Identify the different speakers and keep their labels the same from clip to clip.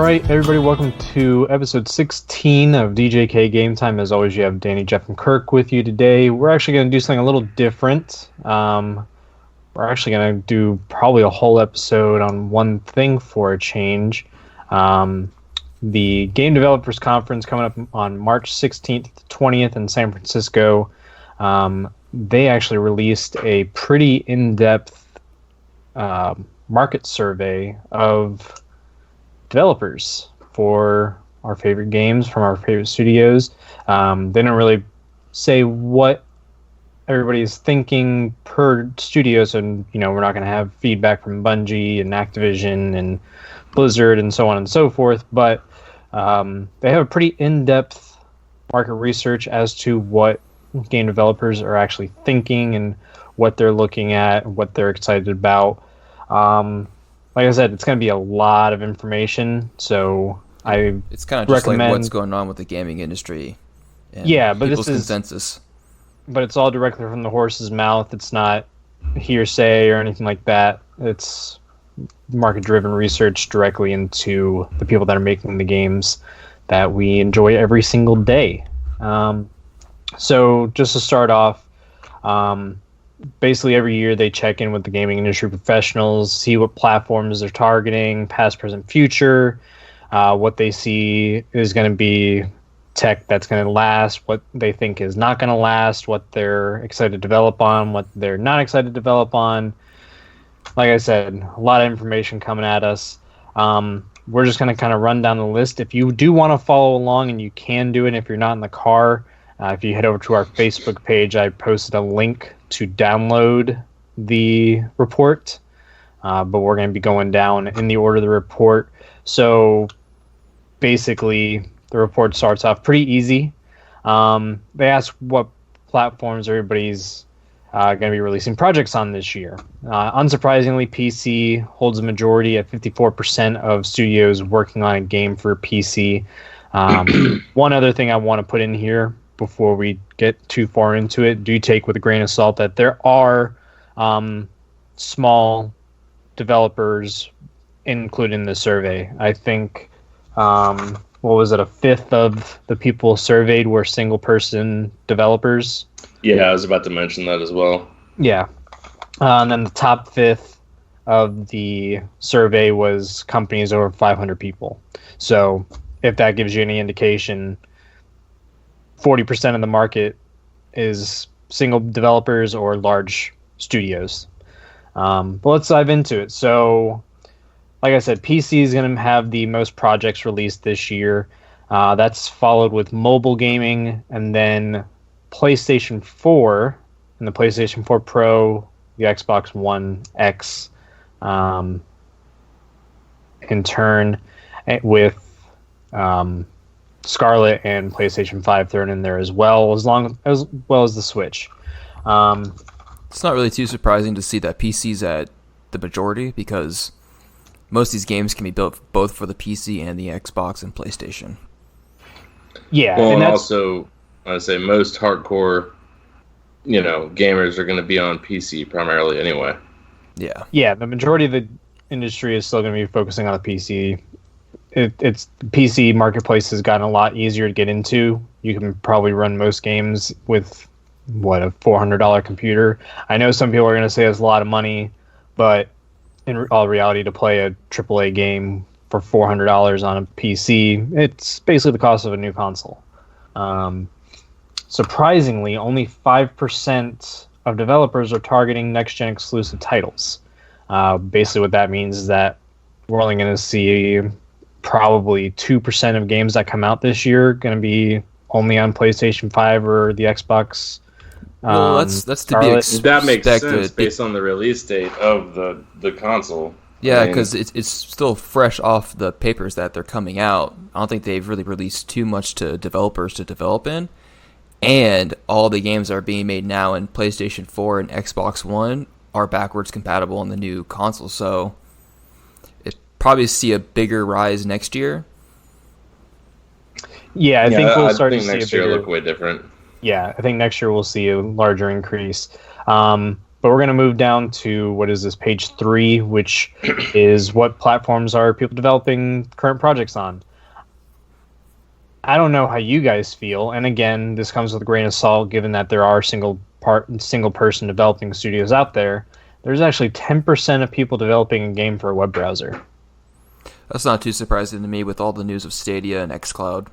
Speaker 1: right, everybody, welcome to episode 16 of DJK GameTime. As always, you have Danny, Jeff, and Kirk with you today. We're actually going to do something a little different. We're actually going to do probably a whole episode on one thing for a change. The Game Developers Conference coming up on March 16th to 20th in San Francisco. They actually released a pretty in-depth market survey of developers for our favorite games from our favorite studios. They don't really say what everybody is thinking per studio, so we're not going to have feedback from Bungie and Activision and Blizzard and so on and so forth, but they have a pretty in-depth market research as to what game developers are actually thinking and what they're looking at, what they're excited about. Like I said, it's going to be a lot of information, so
Speaker 2: it's kind of just like what's going on with the gaming industry. And
Speaker 1: but
Speaker 2: people's consensus.
Speaker 1: But it's all directly from the horse's mouth. It's not hearsay or anything like that. It's market-driven research directly into the people that are making the games that we enjoy every single day. So just to start off, basically every year they check in with the gaming industry professionals, see what platforms they're targeting, past, present, future, what they see is going to be tech that's going to last, what they think is not going to last, what they're excited to develop on, what they're not excited to develop on. Like I said, a lot of information coming at us. We're just going to kind of run down the list. If you do want to follow along, and you can do it if you're not in the car, if you head over to our Facebook page, I posted a link to download the report, but we're going to be going down in the order of the report. So basically, the report starts off pretty easy. They ask what platforms everybody's going to be releasing projects on this year. Unsurprisingly, PC holds a majority at 54% of studios working on a game for PC. One other thing I want to put in here before we get too far into it, do take with a grain of salt that there are small developers included in the survey. I think, what was it, a fifth of the people surveyed were single-person developers.
Speaker 3: Yeah, I was about to mention that as well.
Speaker 1: Yeah. And then the top fifth of the survey was companies over 500 people. So if that gives you any indication, 40% of the market is single developers or large studios. But let's dive into it. So, like I said, PC is going to have the most projects released this year. That's followed with mobile gaming, and then PlayStation 4 and the PlayStation 4 Pro, the Xbox One X, in turn, with Scarlet and PlayStation 5 thrown in there as well as the Switch.
Speaker 2: It's not really too surprising to see that PC's at the majority, because most of these games can be built both for the PC and the Xbox and PlayStation.
Speaker 1: Yeah,
Speaker 3: well, and also I'd say most hardcore, gamers are going to be on PC primarily anyway.
Speaker 1: Yeah, the majority of the industry is still going to be focusing on the PC. It's PC marketplace has gotten a lot easier to get into. You can probably run most games with a $400 computer. I know some people are going to say it's a lot of money, but in all reality, to play a AAA game for $400 on a PC, it's basically the cost of a new console. Surprisingly, only 5% of developers are targeting next-gen exclusive titles. Basically, what that means is that we're only going to see probably 2% of games that come out this year going to be only on PlayStation 5 or the Xbox.
Speaker 2: Well, that's to be expected.
Speaker 3: That makes sense based on the release date of the console.
Speaker 2: Yeah, because it's still fresh off the papers that they're coming out. I don't think they've really released too much to developers to develop in. And all the games that are being made now in PlayStation 4 and Xbox One are backwards compatible on the new console. So probably see a bigger rise next year.
Speaker 1: Yeah, I think we'll start to see
Speaker 3: next year look way different.
Speaker 1: Yeah, I think next year we'll see a larger increase. But But we're going to move down to, what is this, page 3, which is what platforms are people developing current projects on. I don't know how you guys feel, and again, this comes with a grain of salt, given that there are single person developing studios out there. There's actually 10% of people developing a game for a web browser.
Speaker 2: That's not too surprising to me with all the news of Stadia and xCloud.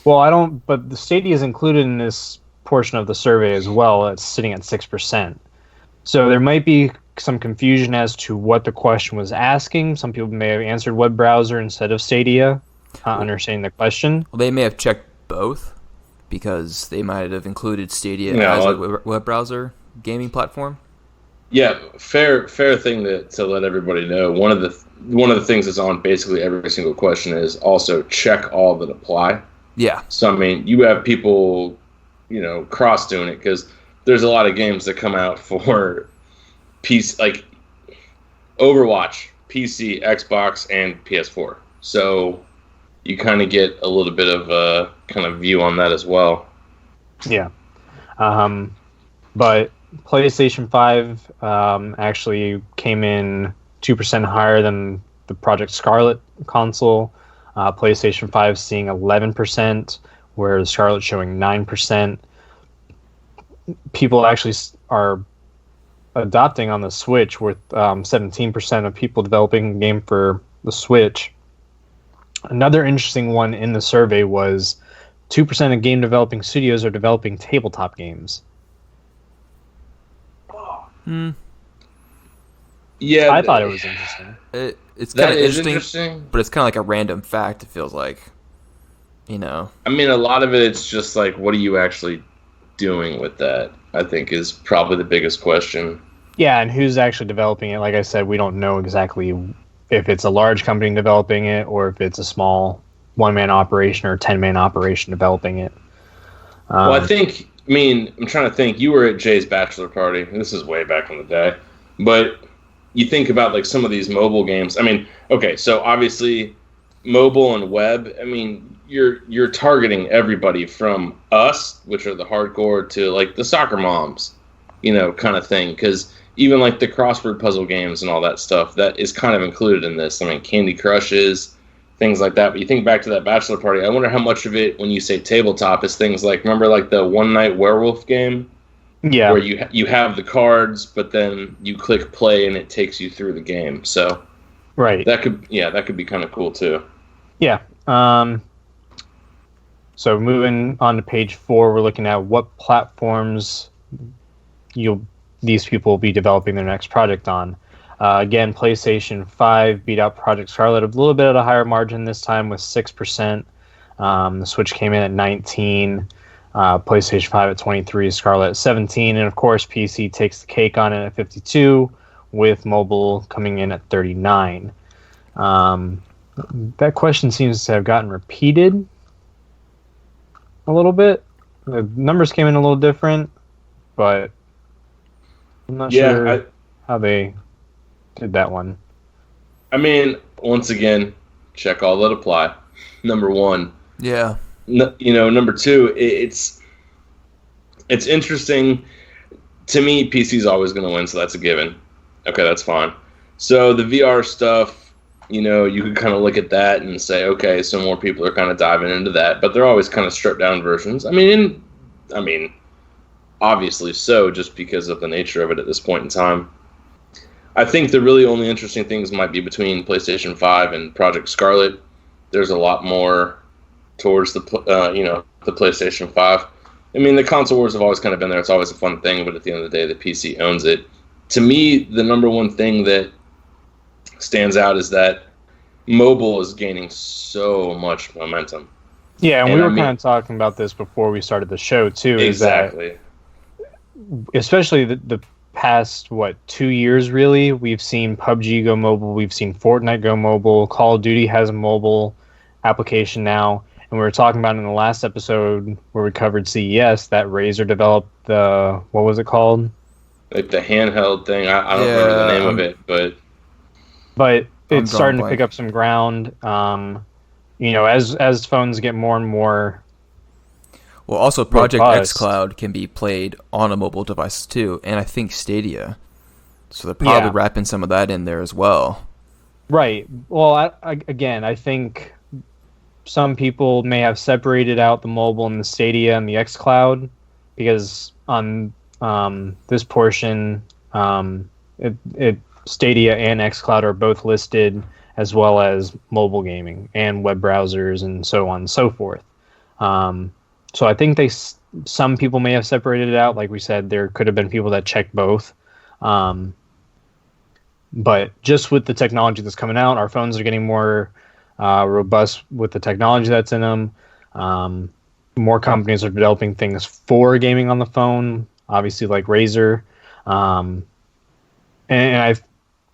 Speaker 1: Well, but the Stadia is included in this portion of the survey as well. It's sitting at 6%. So there might be some confusion as to what the question was asking. Some people may have answered web browser instead of Stadia, understanding the question.
Speaker 2: Well, they may have checked both because they might have included Stadia as a web browser gaming platform.
Speaker 3: Yeah, fair thing to let everybody know. One of the things that's on basically every single question is also check all that apply.
Speaker 2: Yeah.
Speaker 3: So I mean, you have people, cross doing it because there's a lot of games that come out for PC, like Overwatch, PC, Xbox, and PS4. So you kind of get a little bit of a kind of view on that as well.
Speaker 1: Yeah. But PlayStation 5 actually came in 2% higher than the Project Scarlet console. PlayStation 5 seeing 11%, where the Scarlet showing 9%. People actually are adopting on the Switch, with 17% of people developing a game for the Switch. Another interesting one in the survey was 2% of game developing studios are developing tabletop games.
Speaker 3: Yeah,
Speaker 1: I thought it was interesting.
Speaker 2: It's kind of interesting, but it's kind of like a random fact, it feels like. I
Speaker 3: mean, a lot of it's just like, what are you actually doing with that, I think, is probably the biggest question.
Speaker 1: Yeah, and who's actually developing it? Like I said, we don't know exactly if it's a large company developing it or if it's a small one-man operation or 10-man operation developing it.
Speaker 3: Well, I'm trying to think. You were at Jay's bachelor party. This is way back in the day. But you think about like some of these mobile games. I mean, okay, so obviously mobile and web, I mean, you're targeting everybody from us, which are the hardcore, to like the soccer moms, kind of thing. Because even like the crossword puzzle games and all that stuff, that is kind of included in this. I mean, Candy Crushes, things like that. But you think back to that bachelor party, I wonder how much of it, when you say tabletop, is things like, remember like the One Night Werewolf game?
Speaker 1: Yeah.
Speaker 3: Where you have the cards, but then you click play and it takes you through the game. So
Speaker 1: right.
Speaker 3: That could be kind of cool too.
Speaker 1: Yeah. So moving on to page 4, we're looking at what platforms these people will be developing their next project on. Again, PlayStation 5 beat out Project Scarlet a little bit at a higher margin this time with 6%. The Switch came in at 19%. PlayStation 5 at 23%, Scarlet at 17%, and of course PC takes the cake on it at 52%, with mobile coming in at 39%. That question seems to have gotten repeated a little bit. The numbers came in a little different, but I'm not sure how they did that one.
Speaker 3: I mean, once again, check all that apply. Number one.
Speaker 2: Yeah.
Speaker 3: Number two, it's interesting. To me, PC's always going to win, so that's a given. Okay, that's fine. So the VR stuff, you can kind of look at that and say, okay, so more people are kind of diving into that, but they're always kind of stripped down versions. I mean, obviously so, just because of the nature of it at this point in time. I think the really only interesting things might be between PlayStation 5 and Project Scarlet. There's a lot more towards the PlayStation 5. I mean, the console wars have always kind of been there. It's always a fun thing, but at the end of the day, the PC owns it. To me, the number one thing that stands out is that mobile is gaining so much momentum.
Speaker 1: Yeah, and we were kind of talking about this before we started the show, too.
Speaker 3: Exactly.
Speaker 1: Especially the past, 2 years, really, we've seen PUBG go mobile, we've seen Fortnite go mobile, Call of Duty has a mobile application now, and we were talking about in the last episode where we covered CES that Razer developed the, what was it called?
Speaker 3: Like the handheld thing. I don't remember the name of it, but
Speaker 1: it's starting to pick up some ground. As phones get more and more
Speaker 2: Well, also Project
Speaker 1: robust.
Speaker 2: xCloud can be played on a mobile device too, and I think Stadia. So they're probably wrapping some of that in there as well.
Speaker 1: Right. Well, I think some people may have separated out the mobile and the Stadia and the xCloud because on this portion, Stadia and xCloud are both listed as well as mobile gaming and web browsers and so on and so forth. So I think some people may have separated it out. Like we said, there could have been people that checked both. But just with the technology that's coming out, our phones are getting more robust with the technology that's in them. More companies are developing things for gaming on the phone, obviously like Razer. And I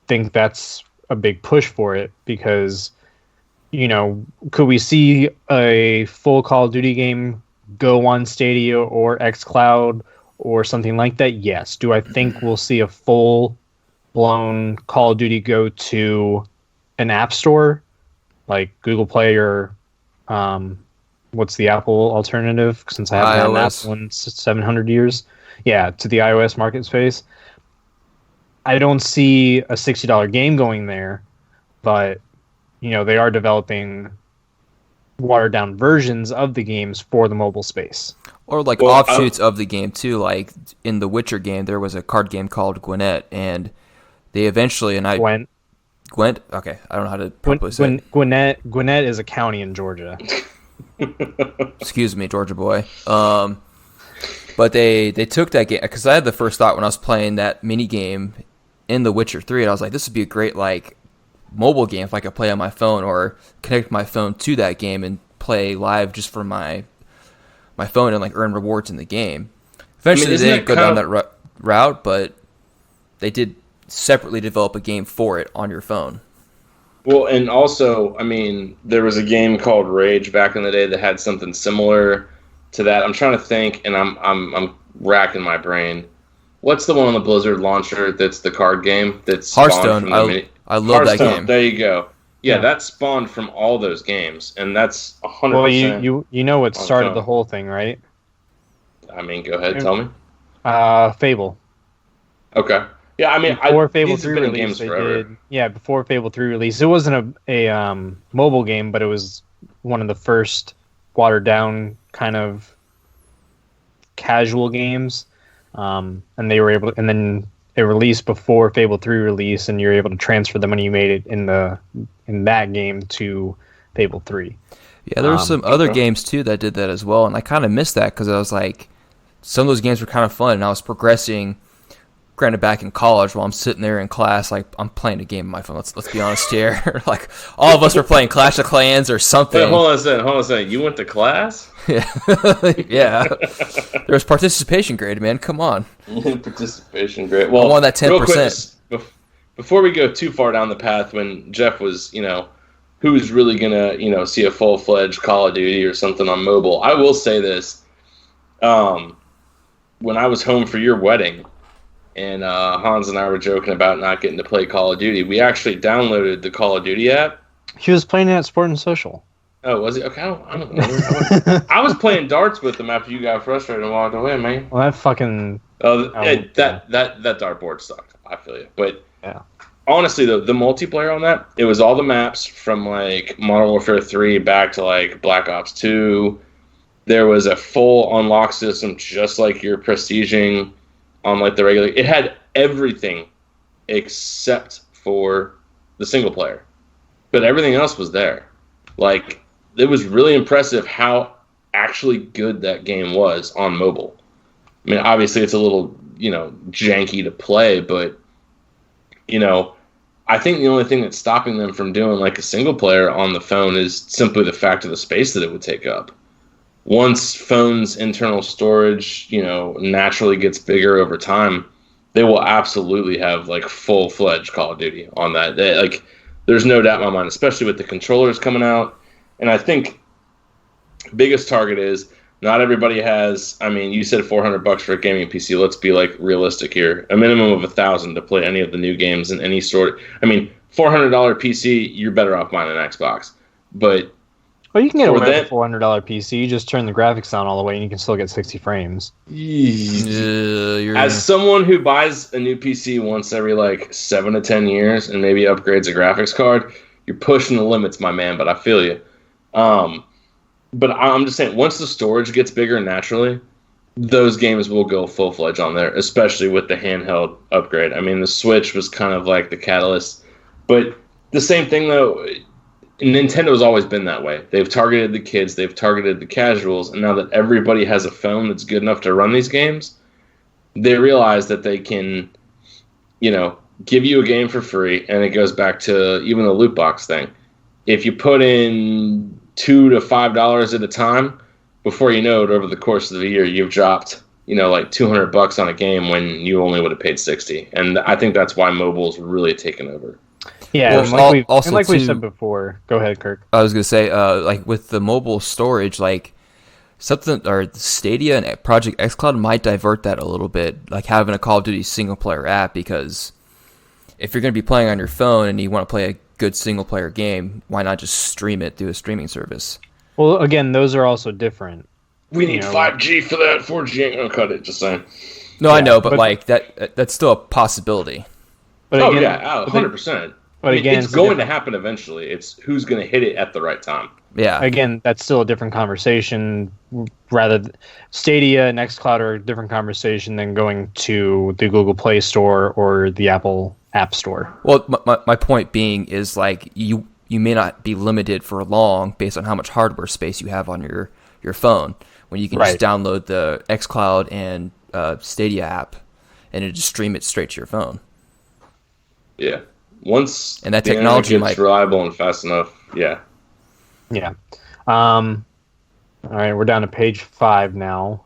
Speaker 1: think that's a big push for it because, could we see a full Call of Duty game go on Stadia or xCloud or something like that? Yes. Do I think we'll see a full-blown Call of Duty go to an app store like Google Play or what's the Apple alternative? Since I haven't had an Apple in 700 years. Yeah, to the iOS market space. I don't see a $60 game going there, but they are developing watered down versions of the games for the mobile space.
Speaker 2: Or like offshoots of the game too. Like in the Witcher game, there was a card game called Gwinnett, and they eventually Gwent. Okay, I don't know how to properly say it.
Speaker 1: Gwinnett is a county in Georgia.
Speaker 2: Excuse me, Georgia boy. But they took that game because I had the first thought when I was playing that mini game in The Witcher 3, and I was like, this would be a great like mobile game if I could play on my phone or connect my phone to that game and play live just from my phone and like earn rewards in the game. Eventually, they didn't go down that route, but they did separately develop a game for it on your phone.
Speaker 3: Well, and also, there was a game called Rage back in the day that had something similar to that. I'm trying to think, and I'm racking my brain. What's the one on the Blizzard launcher that's the card game? That's
Speaker 2: Hearthstone. I love that game.
Speaker 3: There you go. Yeah, that spawned from all those games, and that's 100%.
Speaker 1: Well, you know what started the whole thing, right?
Speaker 3: Go ahead, tell me.
Speaker 1: Fable.
Speaker 3: Okay. Yeah,
Speaker 1: before Fable 3 release, before Fable 3 release, it wasn't a mobile game, but it was one of the first watered down kind of casual games. And they were able to, and then it released before Fable 3 release, and you're able to transfer the money you made it in that game to Fable 3.
Speaker 2: Yeah, there were some other games too that did that as well, and I kind of missed that because I was like, some of those games were kind of fun, and I was progressing. Granted, back in college, while I'm sitting there in class, like I'm playing a game on my phone. Let's be honest here. Like all of us were playing Clash of Clans or something.
Speaker 3: Wait, hold on a second. You went to class?
Speaker 2: Yeah, yeah. There was participation grade, man. Come on.
Speaker 3: Participation grade. Well,
Speaker 2: I won that 10%.
Speaker 3: Before we go too far down the path, when Jeff was, who's really gonna, see a full-fledged Call of Duty or something on mobile, I will say this. When I was home for your wedding, and Hans and I were joking about not getting to play Call of Duty, we actually downloaded the Call of Duty app.
Speaker 1: He was playing it at Sport and Social.
Speaker 3: Oh, was he? Okay, I don't know. I was playing darts with him after you got frustrated and walked away, man.
Speaker 1: Well, that fucking...
Speaker 3: that dartboard sucked. I feel you. But yeah. Honestly, though, the multiplayer on that, it was all the maps from, like, Modern Warfare 3 back to, like, Black Ops 2. There was a full unlock system just like you're prestiging on, like, the regular... It had everything except for the single player. But everything else was there. Like, it was really impressive how actually good that game was on mobile. I mean, obviously it's a little, janky to play, but, I think the only thing that's stopping them from doing, like, a single player on the phone is simply the fact of the space that it would take up. Once phone's internal storage, naturally gets bigger over time, they will absolutely have, like, full-fledged Call of Duty on that. There's no doubt in my mind, especially with the controllers coming out. And I think biggest target is not everybody has, you said $400 for a gaming PC. Let's be, like, realistic here. A minimum of $1,000 to play any of the new games in any sort. $400 PC, you're better off buying an Xbox. But
Speaker 1: Well, you can get
Speaker 3: For
Speaker 1: away with
Speaker 3: that-
Speaker 1: a $400 PC. You just turn the graphics down all the way, and you can still get 60 frames.
Speaker 3: As someone who buys a new PC once every like 7 to 10 years and maybe upgrades a graphics card, you're pushing the limits, my man. But I feel you. But I'm just saying, once the storage gets bigger naturally, those games will go full-fledged on there, especially with the handheld upgrade. I mean, the Switch was kind of like the catalyst. But the same thing, though, Nintendo's always been that way. They've targeted the kids, they've targeted the casuals, and now that everybody has a phone that's good enough to run these games, they realize that they can, give you a game for free, and it goes back to even the loot box thing. If you put in $2 to $5 at a time, before you know it, over the course of the year, you've dropped, like $200 on a game when you only would have paid 60. And I think that's why mobile's really taken over.
Speaker 1: Yeah,
Speaker 2: Well,
Speaker 1: and like we said before. Go ahead, Kirk.
Speaker 2: I was gonna say, like with the mobile storage, like something or Stadia and Project xCloud might divert that a little bit, like having a Call of Duty single player app, because if you're gonna be playing on your phone and you want to play a good single player game, why not just stream it through a streaming service?
Speaker 1: Well, again, those are also different.
Speaker 3: We need 5G for that. 4G ain't gonna cut it. Just saying.
Speaker 2: No, yeah, I know, but like that's still a possibility.
Speaker 1: But
Speaker 3: 100%.
Speaker 1: But again,
Speaker 3: it's going to happen eventually. It's who's going to hit it at the right time.
Speaker 2: Yeah.
Speaker 1: Again, that's still a different conversation. Stadia and xCloud are a different conversation than going to the Google Play Store or the Apple App Store.
Speaker 2: Well, my point being is like you may not be limited for long based on how much hardware space you have on your phone, when you can just download the xCloud and Stadia app and it just stream it straight to your phone.
Speaker 3: Yeah. Once
Speaker 2: and that technology
Speaker 3: gets reliable and fast enough, yeah.
Speaker 1: All right, we're down to page 5 now.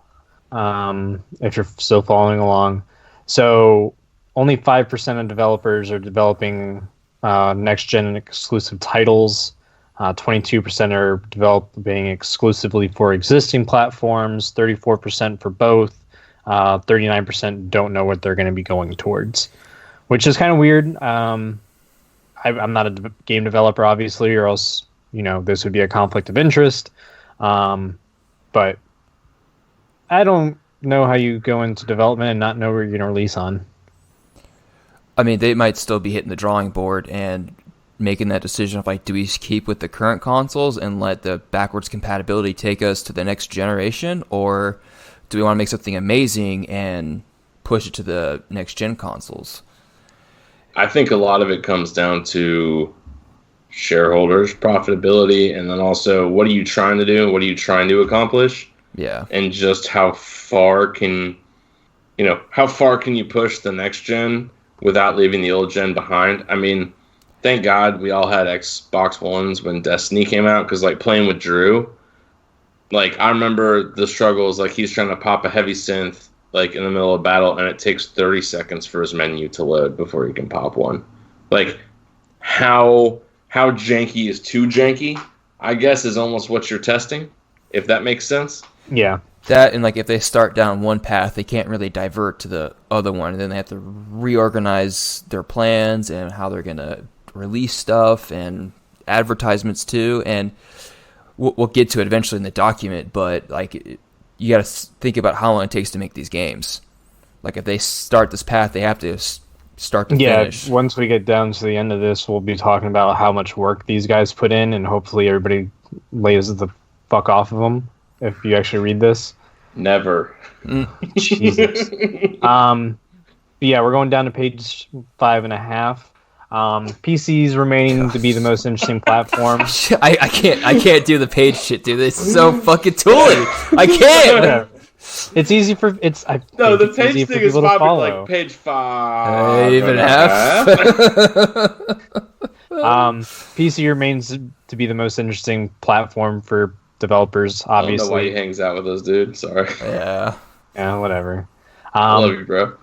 Speaker 1: If you're still following along, so only 5% of developers are developing next-gen exclusive titles. 22% are developing exclusively for existing platforms. 34% for both. 39% don't know what they're going to be going towards, which is kind of weird. I'm not a game developer, obviously, or else, this would be a conflict of interest. But I don't know how you go into development and not know where you're going to release on.
Speaker 2: I mean, they might still be hitting the drawing board and making that decision of, like, do we keep with the current consoles and let the backwards compatibility take us to the next generation, or do we want to make something amazing and push it to the next-gen consoles?
Speaker 3: I think a lot of it comes down to shareholders, profitability, and then also what are you trying to do? What are you trying to accomplish?
Speaker 2: Yeah.
Speaker 3: And just how far can you push the next gen without leaving the old gen behind? I mean, thank God we all had Xbox Ones when Destiny came out, because like playing with Drew, like I remember the struggles, like he's trying to pop a heavy synth like in the middle of battle, and it takes 30 seconds for his menu to load before he can pop one. Like, how janky is too janky, I guess, is almost what you're testing, if that makes sense.
Speaker 1: Yeah.
Speaker 2: That, and like if they start down one path, they can't really divert to the other one, and then they have to reorganize their plans and how they're going to release stuff and advertisements too. And we'll get to it eventually in the document, but like you got to think about how long it takes to make these games. Like if they start this path, they have to start to finish.
Speaker 1: Yeah, once we get down to the end of this, we'll be talking about how much work these guys put in, and hopefully everybody lays the fuck off of them if you actually read this.
Speaker 3: Never.
Speaker 1: Jesus. Yeah, we're going down to page 5.5. PCs remaining to be the most interesting platform.
Speaker 2: I can't do the page shit, dude. It's so fucking tooly. I can't.
Speaker 1: It's easy for
Speaker 3: the page thing is probably like page 5
Speaker 2: even half.
Speaker 1: PC remains to be the most interesting platform for developers. Obviously, I don't know
Speaker 3: why he hangs out with us, dude. Sorry.
Speaker 2: Yeah,
Speaker 1: whatever.
Speaker 3: I love you, bro.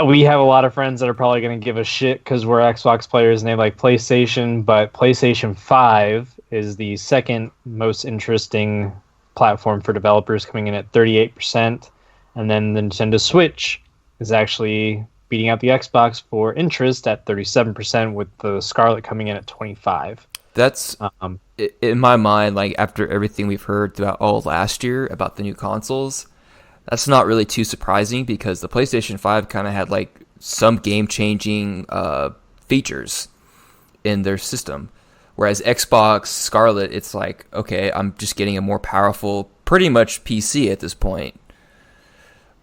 Speaker 1: We have a lot of friends that are probably going to give us shit because we're Xbox players and they like PlayStation, but PlayStation 5 is the second most interesting platform for developers, coming in at 38%, and then the Nintendo Switch is actually beating out the Xbox for interest at 37%, with the Scarlet coming in at 25%.
Speaker 2: That's in my mind, like after everything we've heard throughout all last year about the new consoles, that's not really too surprising because the PlayStation 5 kind of had like some game-changing features in their system. Whereas Xbox Scarlet, it's like, okay, I'm just getting a more powerful, pretty much PC at this point.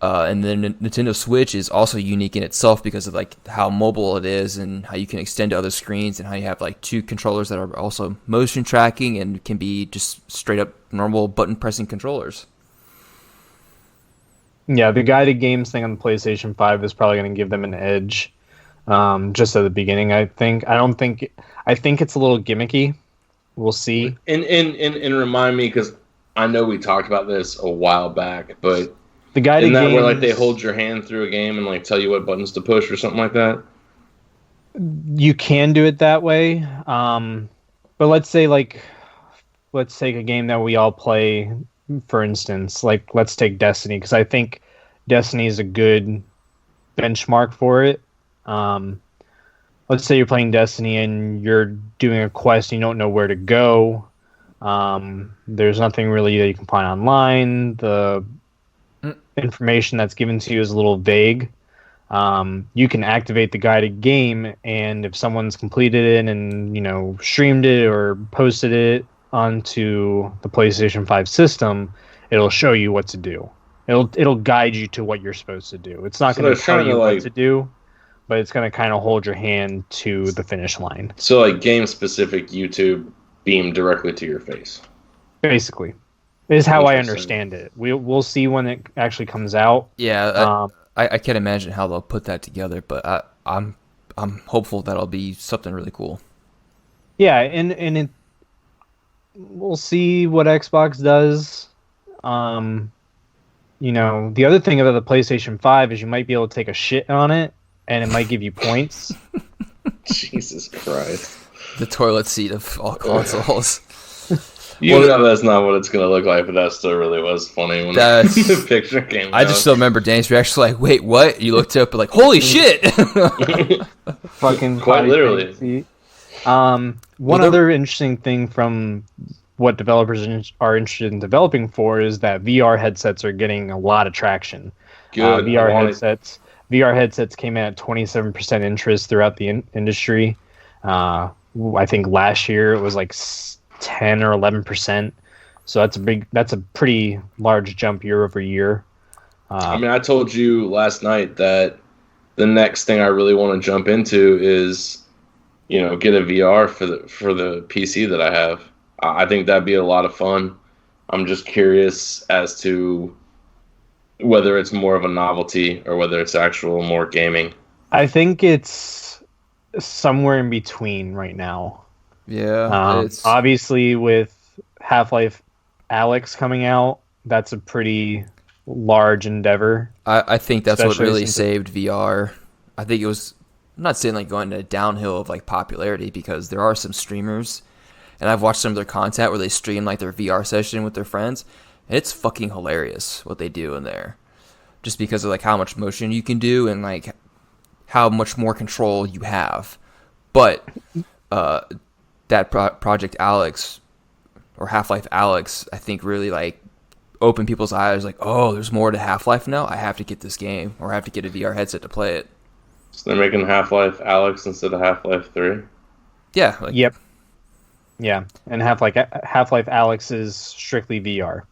Speaker 2: And then Nintendo Switch is also unique in itself because of like how mobile it is and how you can extend to other screens and how you have like 2 controllers that are also motion tracking and can be just straight up normal button pressing controllers.
Speaker 1: Yeah, the guided games thing on the PlayStation 5 is probably going to give them an edge. Just at the beginning, I think. I think it's a little gimmicky. We'll see.
Speaker 3: And remind me, because I know we talked about this a while back, but
Speaker 1: the guided
Speaker 3: isn't that
Speaker 1: games,
Speaker 3: where like they hold your hand through a game and like tell you what buttons to push or something like that?
Speaker 1: You can do it that way. But let's take a game that we all play, for instance. Like, let's take Destiny, because I think Destiny is a good benchmark for it. Let's say you're playing Destiny and you're doing a quest and you don't know where to go. There's nothing really that you can find online. The information that's given to you is a little vague. You can activate the guided game, and if someone's completed it and streamed it or posted it onto the PlayStation 5 system, it'll show you what to do. It'll guide you to what you're supposed to do. It's not going to tell you what to do, but it's going to kind of hold your hand to the finish line.
Speaker 3: So like game-specific YouTube beamed directly to your face.
Speaker 1: Basically. Is how I understand it. We'll see when it actually comes out.
Speaker 2: Yeah, I can't imagine how they'll put that together, but I'm hopeful that'll be something really cool.
Speaker 1: Yeah, and we'll see what Xbox does. The other thing about the PlayStation 5 is you might be able to take a shit on it, and it might give you points.
Speaker 3: Jesus Christ.
Speaker 2: The toilet seat of all consoles.
Speaker 3: Know that's not what it's going to look like, but that still really was funny when the picture came out.
Speaker 2: I just still remember Dan's reaction like, wait, what? You looked up and like, holy shit!
Speaker 1: Fucking
Speaker 3: quite literally.
Speaker 1: One other interesting thing from what developers are interested in developing for is that VR headsets are getting a lot of traction.
Speaker 3: Good.
Speaker 1: VR headsets came in at 27% interest throughout the industry. I think last year it was like 10 or 11%. So that's a pretty large jump year over year.
Speaker 3: I told you last night that the next thing I really want to jump into is, get a VR for the PC that I have. I think that'd be a lot of fun. I'm just curious as to whether it's more of a novelty or whether it's actual more gaming.
Speaker 1: I think it's somewhere in between right now.
Speaker 2: Yeah.
Speaker 1: Obviously, with Half-Life Alyx coming out, that's a pretty large endeavor.
Speaker 2: I think that's what really saved VR. I think it was, I'm not saying like going to downhill of like popularity, because there are some streamers, and I've watched some of their content where they stream like their VR session with their friends, and it's fucking hilarious what they do in there, just because of like how much motion you can do and like how much more control you have. But that Project Alyx or Half-Life Alyx, I think really like opened people's eyes. Like, oh, there's more to Half-Life now. I have to get this game, or I have to get a VR headset to play it.
Speaker 3: So they're making Half-Life Alyx instead of Half-Life 3?
Speaker 2: Yeah.
Speaker 1: Yep. Yeah, and Half-Life Alyx is strictly VR.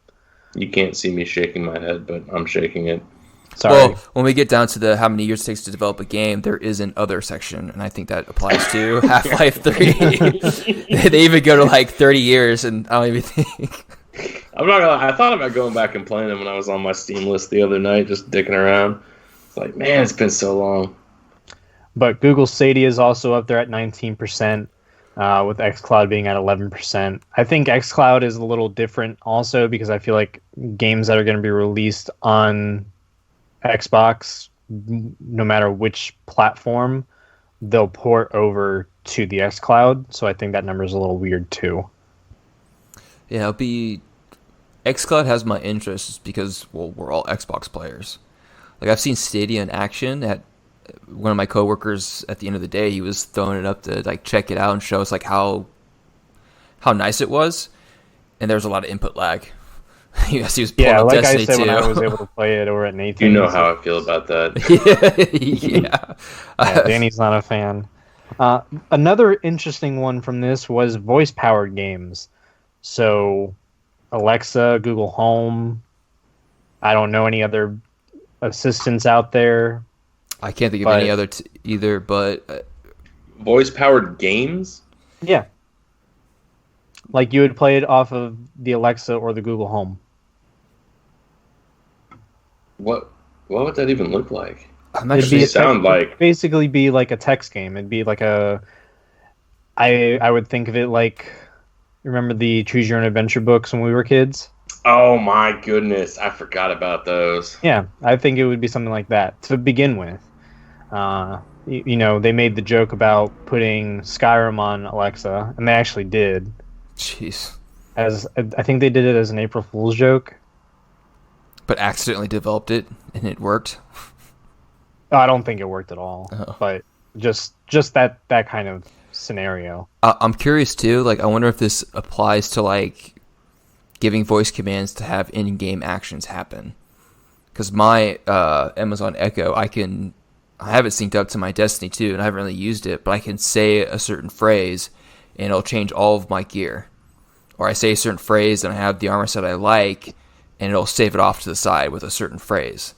Speaker 3: You can't see me shaking my head, but I'm shaking it.
Speaker 1: Sorry.
Speaker 2: Well, when we get down to the how many years it takes to develop a game, there is an other section, and I think that applies to Half-Life 3. They even go to like 30 years, and I don't even think...
Speaker 3: I'm not gonna lie, I thought about going back and playing them when I was on my Steam list the other night, just dicking around. It's like, man, it's been so long.
Speaker 1: But Google Stadia is also up there at 19%. With xCloud being at 11%. I think xCloud is a little different also, because I feel like games that are going to be released on Xbox, no matter which platform, they'll port over to the xCloud. So I think that number is a little weird too.
Speaker 2: Yeah, xCloud has my interest because, well, we're all Xbox players. Like, I've seen Stadia in action at one of my coworkers. At the end of the day, he was throwing it up to like check it out and show us like how how nice it was, and there was a lot of input lag. Yes, he was pulling
Speaker 1: Yeah,
Speaker 2: up
Speaker 1: like
Speaker 2: Destiny
Speaker 1: I said,
Speaker 2: 2.
Speaker 1: when I was able to play it over at Nathan's.
Speaker 3: You know how I feel about that.
Speaker 2: Yeah.
Speaker 1: Danny's not a fan. Another interesting one from this was voice-powered games. So, Alexa, Google Home. I don't know any other assistants out there.
Speaker 2: I can't think of any other either, but...
Speaker 3: Voice-powered games?
Speaker 1: Yeah. Like you would play it off of the Alexa or the Google Home.
Speaker 3: What would that even look like?
Speaker 1: It'd basically be like a text game. It'd be like I would think of it like, remember the Choose Your Own Adventure books when we were kids?
Speaker 3: Oh my goodness, I forgot about those.
Speaker 1: Yeah, I think it would be something like that to begin with. They made the joke about putting Skyrim on Alexa, and they actually did.
Speaker 2: Jeez.
Speaker 1: I think they did it as an April Fool's joke.
Speaker 2: But accidentally developed it, and it worked?
Speaker 1: I don't think it worked at all.
Speaker 2: Oh.
Speaker 1: But just that kind of scenario.
Speaker 2: I'm curious, too. Like, I wonder if this applies to, like, giving voice commands to have in-game actions happen. Because my Amazon Echo, I have it synced up to my Destiny 2, and I haven't really used it, but I can say a certain phrase, and it'll change all of my gear. Or I say a certain phrase, and I have the armor set I like, and it'll save it off to the side with a certain phrase.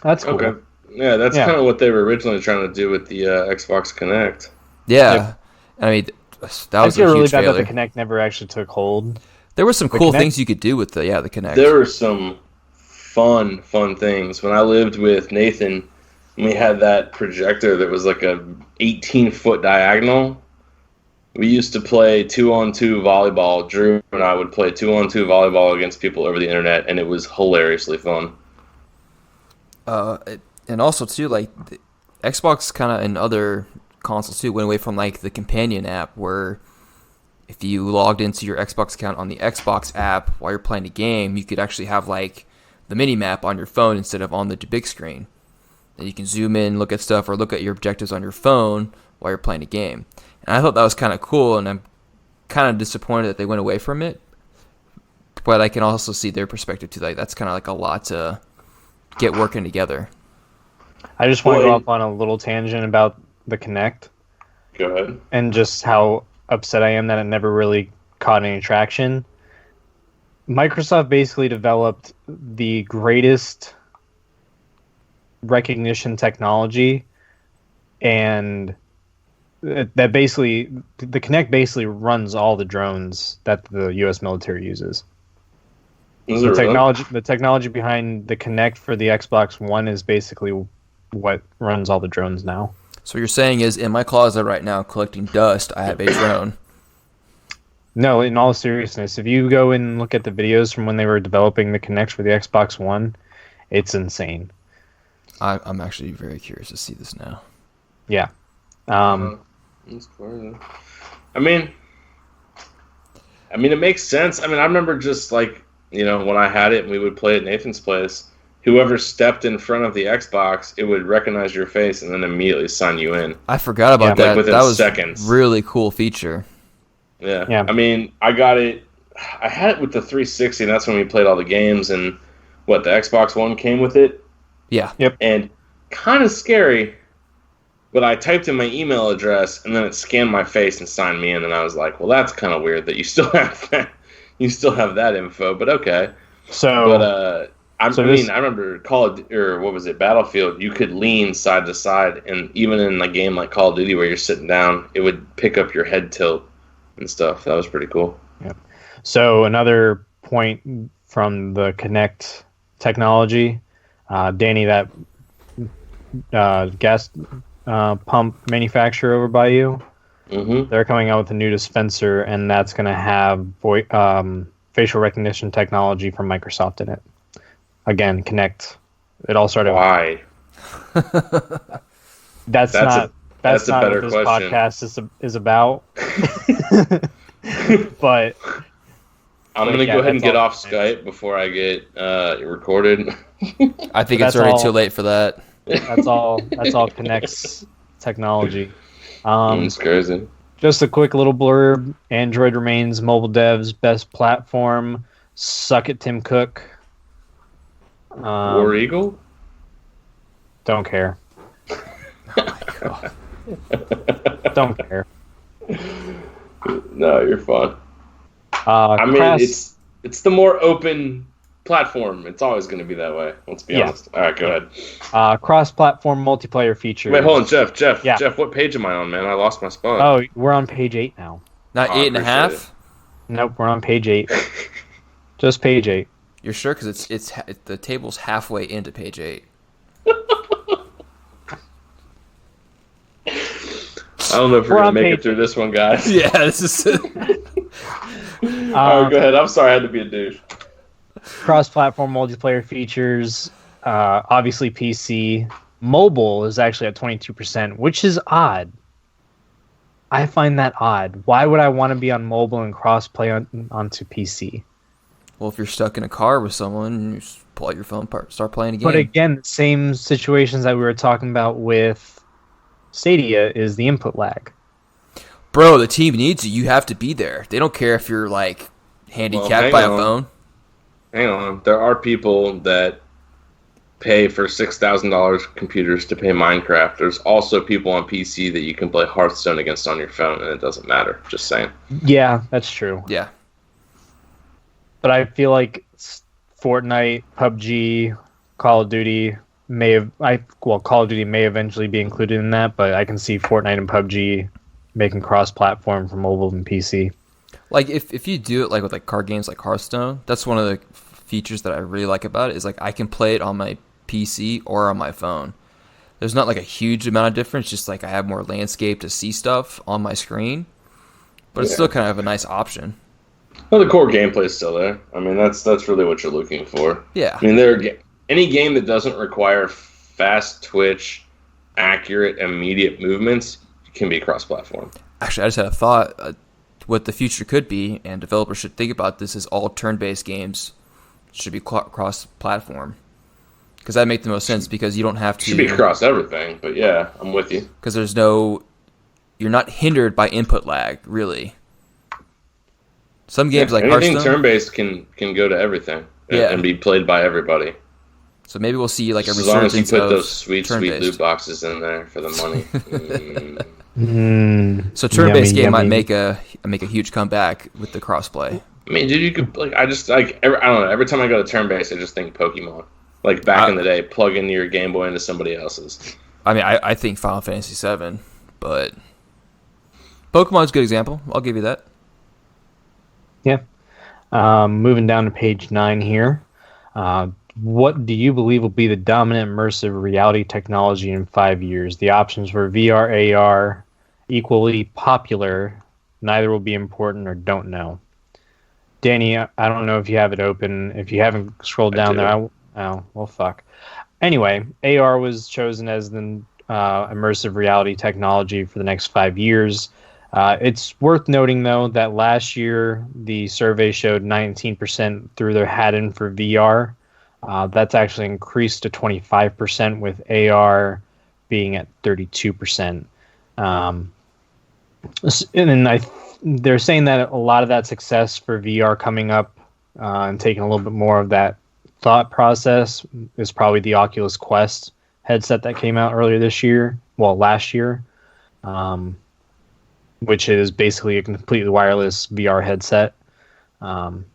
Speaker 1: That's cool.
Speaker 3: Okay. Yeah, that's kind of what they were originally trying to do with the Xbox Kinect.
Speaker 2: Yeah. Yep. I mean, that was a
Speaker 1: really
Speaker 2: huge
Speaker 1: bad
Speaker 2: failure.
Speaker 1: that the Kinect never actually took hold.
Speaker 2: There were some cool things you could do with the Kinect.
Speaker 3: There were some fun things. When I lived with Nathan, we had that projector that was like a 18-foot diagonal. We used to play 2-on-2 volleyball. Drew and I would play 2-on-2 volleyball against people over the internet, and it was hilariously fun.
Speaker 2: And also, too, like, the Xbox kind of and other consoles, too, went away from, like, the companion app where if you logged into your Xbox account on the Xbox app while you're playing a game, you could actually have, like, the mini-map on your phone instead of on the big screen. And you can zoom in, look at stuff, or look at your objectives on your phone while you're playing a game. And I thought that was kind of cool, and I'm kind of disappointed that they went away from it. But I can also see their perspective, too. Like, that's kind of like a lot to get working together.
Speaker 1: I just want to go off on a little tangent about the Kinect.
Speaker 3: Go ahead.
Speaker 1: And just how upset I am that it never really caught any traction. Microsoft basically developed the greatest recognition technology, and that basically, the Kinect basically runs all the drones that the U.S. military uses. The technology behind the Kinect for the Xbox One is basically what runs all the drones now.
Speaker 2: So what you're saying is, in my closet right now, collecting dust, I have a drone.
Speaker 1: No, in all seriousness, if you go and look at the videos from when they were developing the Kinect for the Xbox One, it's insane.
Speaker 2: I'm actually very curious to see this now.
Speaker 1: Yeah.
Speaker 3: That's cool. I mean, it makes sense. I mean, I remember just like, when I had it and we would play at Nathan's place, whoever stepped in front of the Xbox, it would recognize your face and then immediately sign you in.
Speaker 2: I forgot about that.
Speaker 3: Like within
Speaker 2: that was
Speaker 3: seconds.
Speaker 2: Really cool feature.
Speaker 3: Yeah. I mean, I had it with the 360, and that's when we played all the games, and the Xbox One came with it?
Speaker 2: Yeah.
Speaker 1: Yep.
Speaker 3: And kind of scary, but I typed in my email address, and then it scanned my face and signed me in, and I was like, well, that's kind of weird that you still have that. You still have that info, but okay. I remember Battlefield, you could lean side to side, and even in a game like Call of Duty where you're sitting down, it would pick up your head tilt and stuff. That was pretty cool.
Speaker 1: Yep. So another point from the Kinect technology, Danny, that gas pump manufacturer over by you, they're coming out with a new dispenser, and that's going to have facial recognition technology from Microsoft in it. Again, Kinect. It all started.
Speaker 3: Why?
Speaker 1: That's not
Speaker 3: a
Speaker 1: what
Speaker 3: better
Speaker 1: this
Speaker 3: question.
Speaker 1: podcast is about. But
Speaker 3: I'm going to go ahead and get off Skype before I get recorded.
Speaker 2: I think it's already too late for that.
Speaker 1: That's all Kinect's technology.
Speaker 3: It's crazy.
Speaker 1: Just a quick little blurb. Android remains mobile devs' best platform. Suck it, Tim Cook.
Speaker 3: War Eagle?
Speaker 1: Don't care.
Speaker 2: Oh my God.
Speaker 1: Don't care.
Speaker 3: No, you're fine. I mean, it's the more open platform. It's always going to be that way. Let's be honest. All right, go ahead.
Speaker 1: Cross-platform multiplayer features.
Speaker 3: Wait, hold on, Jeff, what page am I on, man? I lost my spot.
Speaker 1: Oh, we're on page 8 now.
Speaker 2: Not 8.5?
Speaker 1: Nope, we're on page 8. Just page 8.
Speaker 2: You're sure? Because it's the table's halfway into page 8.
Speaker 3: I don't know if we're going to make it through this one, guys.
Speaker 2: Yeah, this is...
Speaker 3: All right, go ahead. I'm sorry I had to be a douche.
Speaker 1: Cross-platform multiplayer features, obviously PC. Mobile is actually at 22%, which is odd. I find that odd. Why would I want to be on mobile and cross-play onto PC?
Speaker 2: Well, if you're stuck in a car with someone, you just pull out your phone, start playing a game.
Speaker 1: But again, same situations that we were talking about with Stadia is the input lag.
Speaker 2: Bro, the team needs you. You have to be there. They don't care if you're, like, handicapped by a phone.
Speaker 3: Hang on. There are people that pay for $6,000 computers to play Minecraft. There's also people on PC that you can play Hearthstone against on your phone, and it doesn't matter. Just saying.
Speaker 1: Yeah, that's true.
Speaker 2: Yeah.
Speaker 1: But I feel like Fortnite, PUBG, Call of Duty Call of Duty may eventually be included in that, but I can see Fortnite and PUBG making cross-platform for mobile and PC.
Speaker 2: Like if you do it like with like card games like Hearthstone, that's one of the features that I really like about it is like I can play it on my PC or on my phone. There's not like a huge amount of difference, just like I have more landscape to see stuff on my screen, but it's still kind of a nice option.
Speaker 3: Well, the core gameplay is still there. I mean, that's really what you're looking for.
Speaker 2: Yeah.
Speaker 3: I mean, any game that doesn't require fast twitch, accurate, immediate movements can be cross-platform.
Speaker 2: Actually, I just had a thought. What the future could be, and developers should think about this, is all turn-based games should be cross-platform. Because that'd make the most sense, because you don't have to...
Speaker 3: Should be across everything, but yeah, I'm with you.
Speaker 2: Because you're not hindered by input lag, really. Some games like
Speaker 3: anything
Speaker 2: Hearthstone...
Speaker 3: turn-based can go to everything and be played by everybody.
Speaker 2: So maybe we'll see like a resurgence
Speaker 3: as long as you put
Speaker 2: of
Speaker 3: those sweet loot boxes in there for the money.
Speaker 2: So turn-based game might make a huge comeback with the crossplay.
Speaker 3: I mean, dude, you could I don't know. Every time I go to turn-based, I just think Pokemon. Like back in the day, plug in your Game Boy into somebody else's.
Speaker 2: I mean, I think Final Fantasy VII, but Pokemon's a good example. I'll give you that.
Speaker 1: Yeah. Moving down to page 9 here. What do you believe will be the dominant immersive reality technology in 5 years? The options were VR, AR, equally popular, neither will be important, or don't know. Danny, I don't know if you have it open. If you haven't scrolled down there, oh, well, fuck. Anyway, AR was chosen as the immersive reality technology for the next 5 years. It's worth noting, though, that last year the survey showed 19% threw their hat in for VR. That's actually increased to 25%, with AR being at 32%. And then they're saying that a lot of that success for VR coming up and taking a little bit more of that thought process is probably the Oculus Quest headset that came out last year, which is basically a completely wireless VR headset. And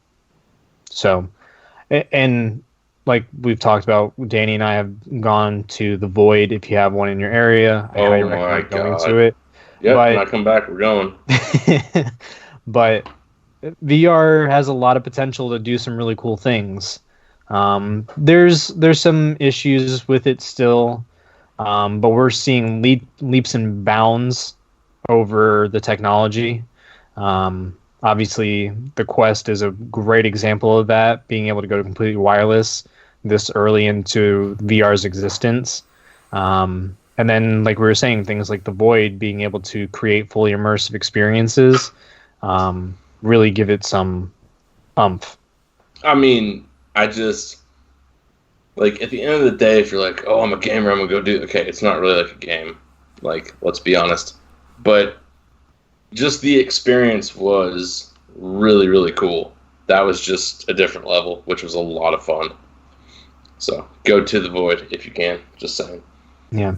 Speaker 1: like we've talked about, Danny and I have gone to the Void. If you have one in your area, I highly recommend going to it.
Speaker 3: Yeah, when I come back, we're going.
Speaker 1: But VR has a lot of potential to do some really cool things. There's some issues with it still, but we're seeing leaps and bounds over the technology. Obviously, the Quest is a great example of that, being able to go completely wireless this early into VR's existence. And then, like we were saying, things like the Void being able to create fully immersive experiences really give it some oomph.
Speaker 3: I mean, I just... Like, at the end of the day, if you're like, oh, I'm a gamer, I'm going to go do... Okay, it's not really like a game. Like, let's be honest. But just the experience was really, really cool. That was just a different level, which was a lot of fun. So go to the Void if you can. Just saying.
Speaker 1: Yeah.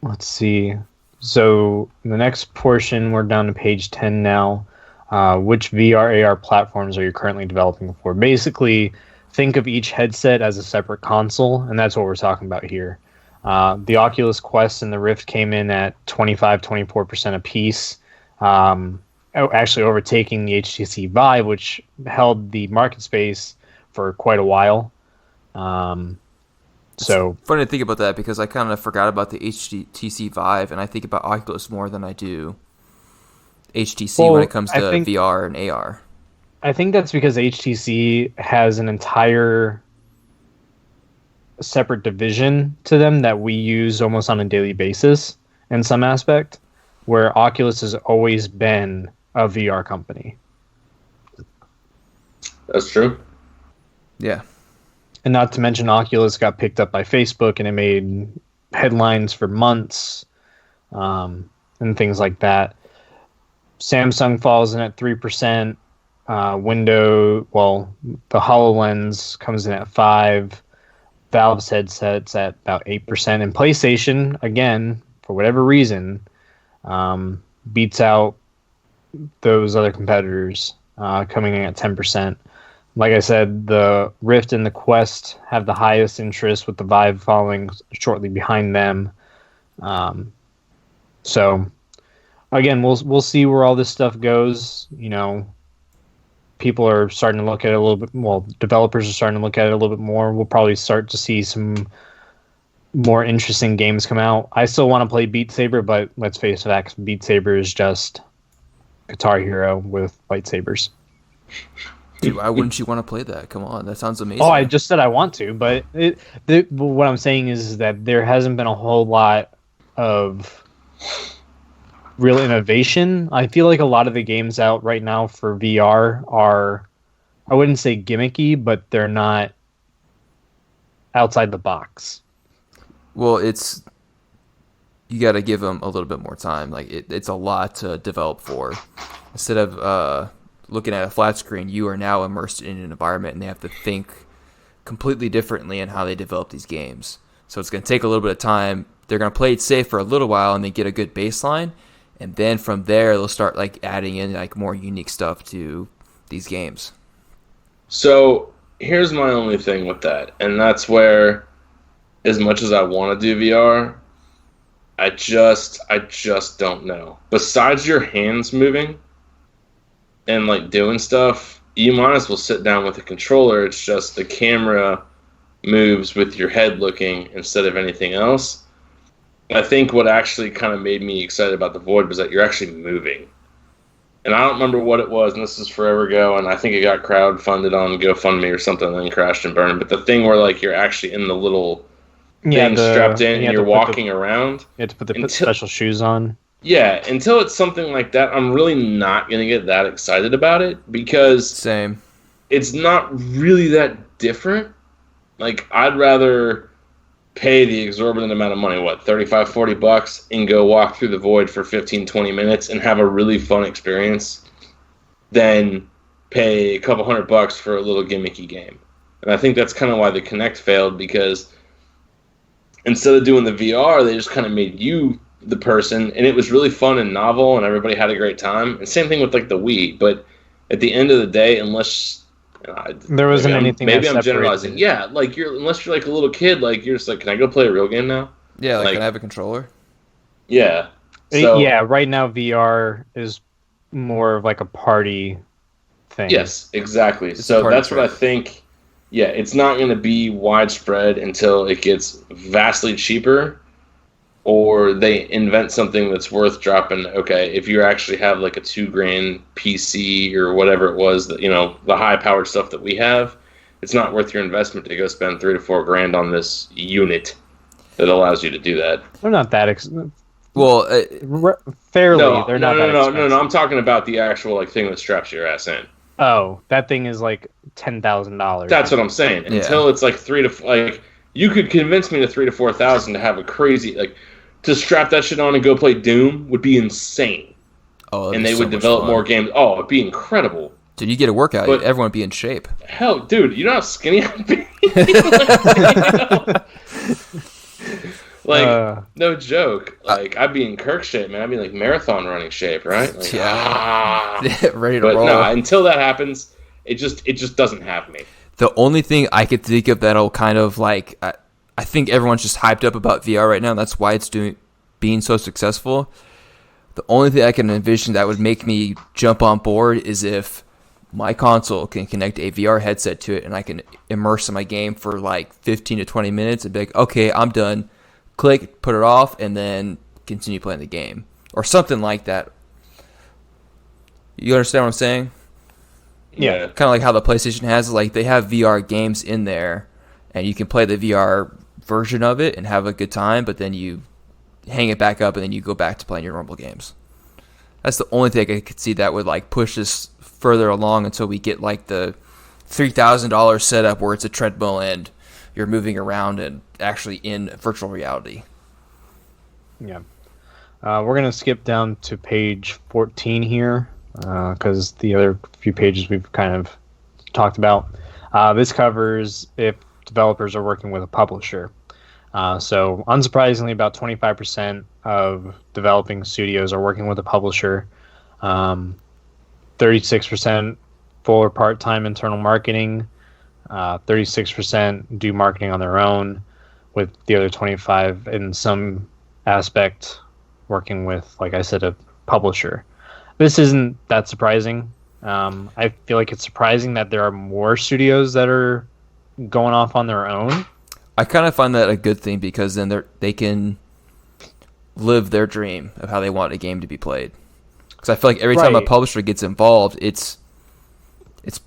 Speaker 1: Let's see. So the next portion, we're down to page 10 now. Which VR AR platforms are you currently developing for? Basically, think of each headset as a separate console, and that's what we're talking about here. The Oculus Quest and the Rift came in at 24% apiece, actually overtaking the HTC Vive, which held the market space for quite a while. So
Speaker 2: it's funny to think about that because I kind of forgot about the HTC Vive, and I think about Oculus more than I do HTC when it comes to VR and AR.
Speaker 1: I think that's because HTC has an entire separate division to them that we use almost on a daily basis in some aspect, where Oculus has always been a VR company.
Speaker 3: That's true.
Speaker 2: Yeah.
Speaker 1: And not to mention Oculus got picked up by Facebook and it made headlines for months, and things like that. Samsung falls in at 3%. The HoloLens comes in at 5%. Valve's headsets at about 8%. And PlayStation, again, for whatever reason, beats out those other competitors, coming in at 10%. Like I said, the Rift and the Quest have the highest interest, with the Vive following shortly behind them. So, again, we'll see where all this stuff goes. You know, people are starting to look at it a little bit. Well, developers are starting to look at it a little bit more. We'll probably start to see some more interesting games come out. I still want to play Beat Saber, but let's face it, Beat Saber is just Guitar Hero with lightsabers.
Speaker 2: Dude, why wouldn't you want to play that? Come on, that sounds amazing.
Speaker 1: Oh, I just said I want to, but what I'm saying is that there hasn't been a whole lot of real innovation. I feel like a lot of the games out right now for VR are, I wouldn't say gimmicky, but they're not outside the box.
Speaker 2: Well, you got to give them a little bit more time. Like it's a lot to develop for. Instead of looking at a flat screen, you are now immersed in an environment, and they have to think completely differently in how they develop these games. So it's going to take a little bit of time. They're going to play it safe for a little while, and they get a good baseline, and then from there they'll start like adding in like more unique stuff to these games.
Speaker 3: So here's my only thing with that, and that's where, as much as I want to do VR, I just don't know. Besides your hands moving and like doing stuff, you might as well sit down with a controller. It's just the camera moves with your head looking instead of anything else. I think what actually kind of made me excited about the Void was that you're actually moving. And I don't remember what it was, and this is forever ago, and I think it got crowdfunded on GoFundMe or something, and then crashed and burned. But the thing where like you're actually in the little thing strapped in and you're walking around.
Speaker 1: You have to put the special shoes on.
Speaker 3: Yeah, until it's something like that, I'm really not going to get that excited about it, because
Speaker 2: Same.
Speaker 3: It's not really that different. Like, I'd rather pay the exorbitant amount of money, $35-$40, and go walk through the Void for 15-20 minutes and have a really fun experience than pay a couple $100 for a little gimmicky game. And I think that's kind of why the Kinect failed, because instead of doing the VR, they just kind of made you the person, and it was really fun and novel, and everybody had a great time. And same thing with like the Wii, but at the end of the day, unless
Speaker 1: there wasn't anything.
Speaker 3: Maybe I'm generalizing. Yeah, like unless you're like a little kid, like you're just like, can I go play a real game now?
Speaker 2: Yeah, like can I have a controller?
Speaker 3: Yeah.
Speaker 1: So, yeah, right now VR is more of like a party thing.
Speaker 3: Yes, exactly. So that's what I think. Yeah, it's not going to be widespread until it gets vastly cheaper, or they invent something that's worth dropping. Okay, if you actually have like a $2,000 PC or whatever it was, that, you know, the high powered stuff that we have, it's not worth your investment to go spend $3,000 to $4,000 on this unit that allows you to do that.
Speaker 1: They're not that fairly.
Speaker 3: No,
Speaker 1: they're not that expensive.
Speaker 3: No. I'm talking about the actual like thing that straps your ass in.
Speaker 1: Oh, that thing is like $10,000.
Speaker 3: That's what I'm saying. Until it's like you could convince me to $3,000 to $4,000 to have a crazy, like, to strap that shit on and go play Doom would be insane.
Speaker 2: Oh,
Speaker 3: and they would develop more games. Oh, it'd be incredible.
Speaker 2: Dude, you get a workout. But everyone would be in shape.
Speaker 3: Hell, dude, you know how skinny I'd be? No joke. Like, I'd be in Kirk shape, man. I'd be like marathon running shape, right? Like,
Speaker 2: ready to roll.
Speaker 3: But no, until that happens, it just doesn't have me.
Speaker 2: The only thing I could think of that'll kind of like, I think everyone's just hyped up about VR right now. And that's why it's being so successful. The only thing I can envision that would make me jump on board is if my console can connect a VR headset to it and I can immerse in my game for like 15 to 20 minutes and be like, okay, I'm done. Click, put it off, and then continue playing the game. Or something like that. You understand what I'm saying?
Speaker 3: Yeah.
Speaker 2: Kind of like how the PlayStation has, like they have VR games in there and you can play the VR version of it and have a good time, but then you hang it back up and then you go back to playing your normal games. That's the only thing I could see that would like push this further along until we get like the $3,000 setup where it's a treadmill and you're moving around and actually in virtual reality.
Speaker 1: Yeah. We're going to skip down to page 14 here because the other few pages we've kind of talked about. This covers if developers are working with a publisher. So unsurprisingly, about 25% of developing studios are working with a publisher. 36% full or part-time internal marketing. 36% do marketing on their own, with the other 25 in some aspect working with, like I said, a publisher. This isn't that surprising. I feel like it's surprising that there are more studios that are going off on their own.
Speaker 2: I kind of find that a good thing because then they can live their dream of how they want a game to be played. Because I feel like every time a publisher gets involved, it's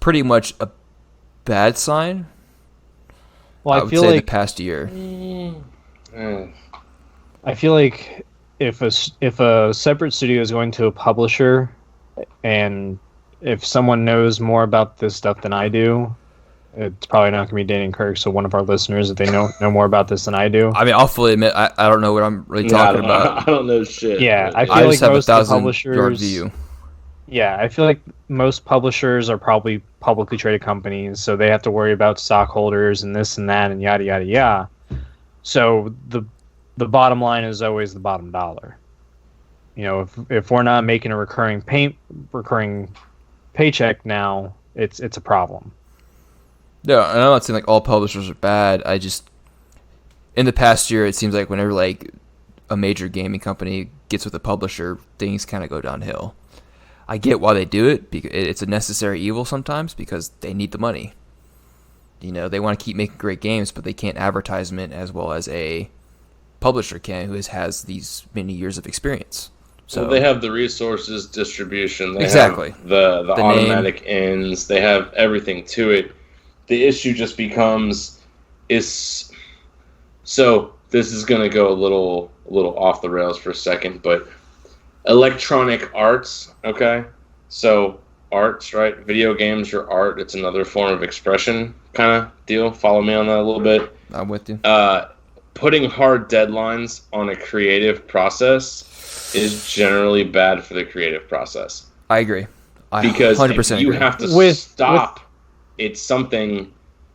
Speaker 2: pretty much a bad sign.
Speaker 1: Well,
Speaker 2: I would say the past year.
Speaker 1: I feel like if a separate studio is going to a publisher, and if someone knows more about this stuff than I do, it's probably not going to be Danny and Kirk. So one of our listeners, if they know more about this than I do.
Speaker 2: I mean, I'll fully admit I don't know what I'm really talking about.
Speaker 3: I don't know shit.
Speaker 1: Yeah, I feel like most of the publishers. Yeah, I feel like most publishers are probably publicly traded companies, so they have to worry about stockholders and this and that and yada yada yada. So the bottom line is always the bottom dollar. You know, if we're not making a recurring paycheck now, it's a problem.
Speaker 2: Yeah, and I'm not saying like all publishers are bad. I just in the past year, it seems like whenever like a major gaming company gets with a publisher, things kind of go downhill. I get why they do it because it's a necessary evil sometimes because they need the money. You know, they want to keep making great games, but they can't advertisement as well as a publisher can, who has these many years of experience. So
Speaker 3: they have the resources, distribution, they
Speaker 2: exactly
Speaker 3: have the automatic ends, they have everything to it. The issue just becomes so this is going to go a little off the rails for a second, but electronic arts, okay? So arts, right? Video games are art. It's another form of expression kind of deal. Follow me on that a little bit.
Speaker 2: I'm with you.
Speaker 3: Putting hard deadlines on a creative process is generally bad for the creative process.
Speaker 2: I agree.
Speaker 3: Because 100% if you have to stop, it's something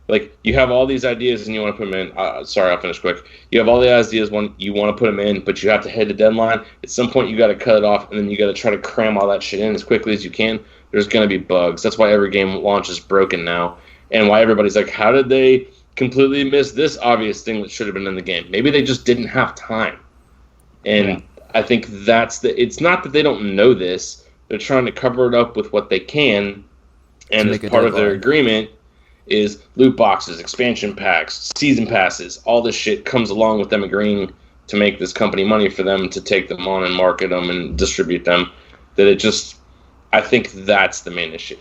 Speaker 3: like you have all these ideas and you want to put them in. Sorry, I'll finish quick. You have all the ideas when you want to put them in, but you have to hit a deadline. At some point, you got to cut it off, and then you got to try to cram all that shit in as quickly as you can. There's going to be bugs. That's why every game launch is broken now, and why everybody's like, how did they completely miss this obvious thing that should have been in the game? Maybe they just didn't have time. And I think it's not that they don't know this. They're trying to cover it up with what they can, and as part of their agreement is loot boxes, expansion packs, season passes. All this shit comes along with them agreeing to make this company money for them to take them on and market them and distribute them. I think that's the main issue,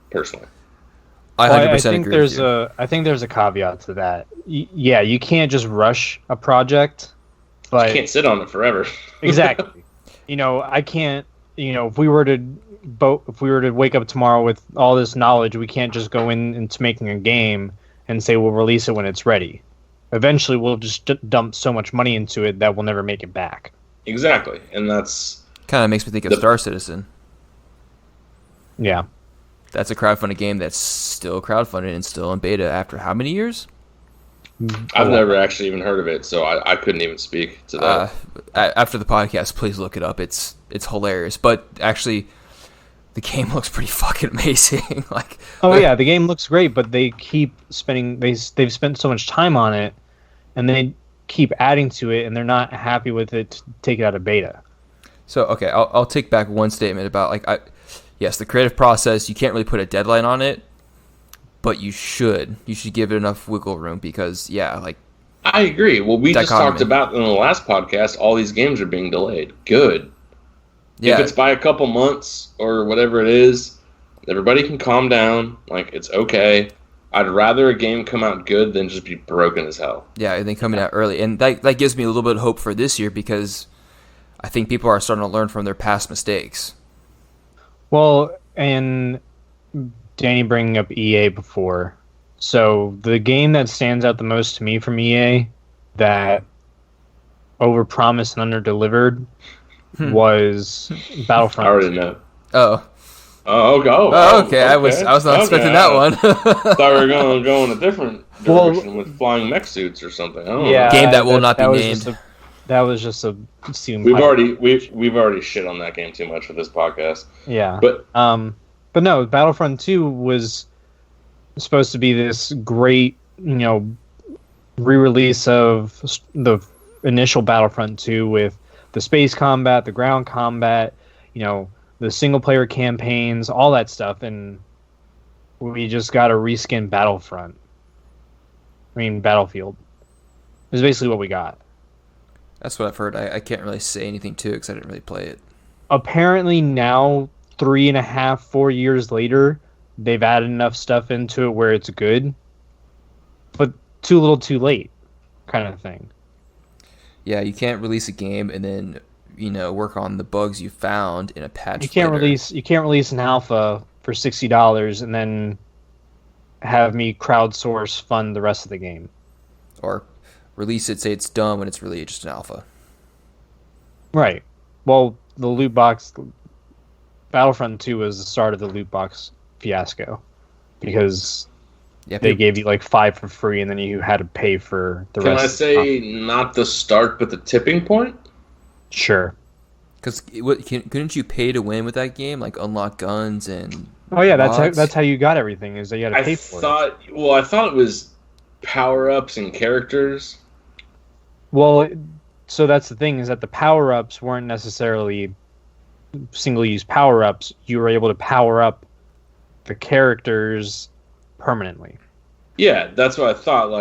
Speaker 3: personally.
Speaker 2: I 100% agree with you.
Speaker 1: I think there's a caveat to that. Yeah, you can't just rush a project, but
Speaker 3: you can't sit on it forever.
Speaker 1: Exactly. You know, I can't. You know, if we were to wake up tomorrow with all this knowledge, we can't just go into making a game and say we'll release it when it's ready. eventually we'll just dump so much money into it that we'll never make it back.
Speaker 3: Exactly, and that's
Speaker 2: kind of makes me think of Star Citizen.
Speaker 1: Yeah.
Speaker 2: That's a crowdfunded game that's still crowdfunded and still in beta after how many years?
Speaker 3: I've never actually even heard of it, so I couldn't even speak to that.
Speaker 2: After the podcast, please look it up. It's hilarious. But actually, the game looks pretty fucking amazing.
Speaker 1: Yeah, the game looks great, but they keep spending. They've spent so much time on it, and they keep adding to it, and they're not happy with it to take it out of beta.
Speaker 2: So okay, I'll take back one statement about yes, the creative process. You can't really put a deadline on it, but you should give it enough wiggle room because
Speaker 3: I agree. Well, we just talked about in the last podcast, all these games are being delayed. Good. Yeah. If it's by a couple months or whatever it is, everybody can calm down. It's okay. I'd rather a game come out good than just be broken as hell.
Speaker 2: Yeah, and then coming out early. And that gives me a little bit of hope for this year because I think people are starting to learn from their past mistakes.
Speaker 1: Well, and Danny bringing up EA before. So the game that stands out the most to me from EA that overpromised and underdelivered was Battlefront.
Speaker 3: I already know.
Speaker 2: Oh.
Speaker 3: Okay.
Speaker 2: I was not expecting that one.
Speaker 3: Thought we were going a different direction with flying mech suits or something. I don't know.
Speaker 2: Game that will not be named.
Speaker 1: That was just a assumed.
Speaker 3: We've already shit on that game too much for this podcast.
Speaker 1: Yeah. But no, Battlefront 2 was supposed to be this great, re-release of the initial Battlefront 2 with the space combat, the ground combat, the single-player campaigns, all that stuff, and we just got a reskin Battlefield. Is basically what we got.
Speaker 2: That's what I've heard. I can't really say anything to it because I didn't really play it.
Speaker 1: Apparently now, 3.5, 4 years later, they've added enough stuff into it where it's good, but too little too late kind of thing.
Speaker 2: Yeah, you can't release a game and then work on the bugs you found in a patch.
Speaker 1: You can't release an alpha for $60 and then have me crowdsource fund the rest of the game.
Speaker 2: Or release it, say it's done when it's really just an alpha.
Speaker 1: Right. Well, the loot box Battlefront 2 was the start of the loot box fiasco because they gave you 5 for free and then you had to pay for the rest.
Speaker 3: Can I say not the start but the tipping point? Sure.
Speaker 2: Because couldn't you pay to win with that game? Unlock guns and
Speaker 1: oh yeah, that's how you got everything is that you had to pay for it.
Speaker 3: I thought it was power-ups and characters.
Speaker 1: Well, so that's the thing is that the power-ups weren't necessarily single-use power-ups. You were able to power up the characters permanently.
Speaker 3: Yeah, that's what I thought.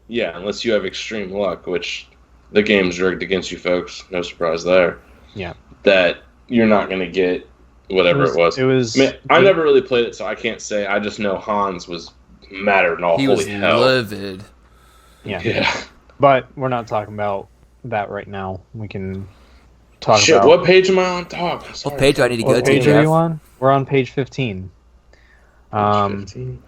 Speaker 3: Unless you have extreme luck, which the game's rigged against you folks. No surprise there.
Speaker 1: Yeah.
Speaker 3: That you're not going to get whatever it was. I never really played it, so I can't say. I just know Hans was madder than all holy hell.
Speaker 2: He was livid.
Speaker 1: Yeah. But we're not talking about that right now. We can talk about...
Speaker 3: Shit, what page am I on?
Speaker 2: What page do I need to go to?
Speaker 1: What page are you on? We're on page 15.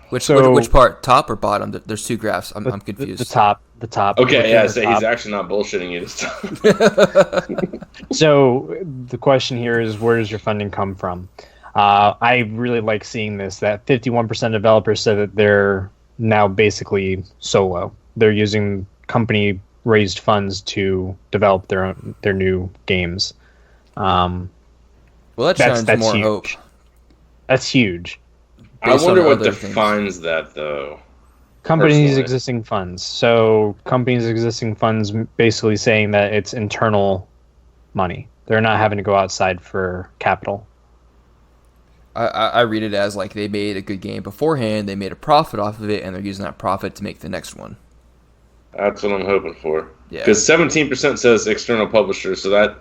Speaker 2: Which part? Top or bottom? There's two graphs. I'm confused.
Speaker 1: The top.
Speaker 3: Okay, yeah, so he's actually not bullshitting you this time.
Speaker 1: So the question here is, where does your funding come from? I really like seeing this, that 51% of developers said that they're now basically solo. They're using company-raised funds to develop their new games.
Speaker 2: Well, that sounds more
Speaker 1: huge.
Speaker 2: hope.
Speaker 1: That's huge.
Speaker 3: I wonder what defines that, though.
Speaker 1: Companies' existing funds. So companies' existing funds basically saying that it's internal money. They're not having to go outside for capital.
Speaker 2: I read it as they made a good game beforehand, they made a profit off of it, and they're using that profit to make the next one.
Speaker 3: That's what I'm hoping for. Yeah. Because 17% says external publishers, so that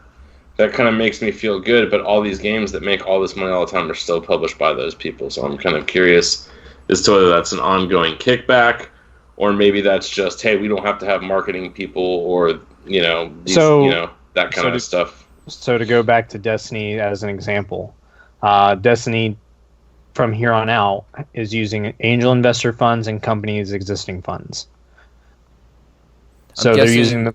Speaker 3: kind of makes me feel good, but all these games that make all this money all the time are still published by those people, so I'm kind of curious as to whether that's an ongoing kickback, or maybe that's just, hey, we don't have to have marketing people, or, that kind of stuff.
Speaker 1: So to go back to Destiny as an example, Destiny, from here on out, is using angel investor funds and companies' existing funds. So they're using the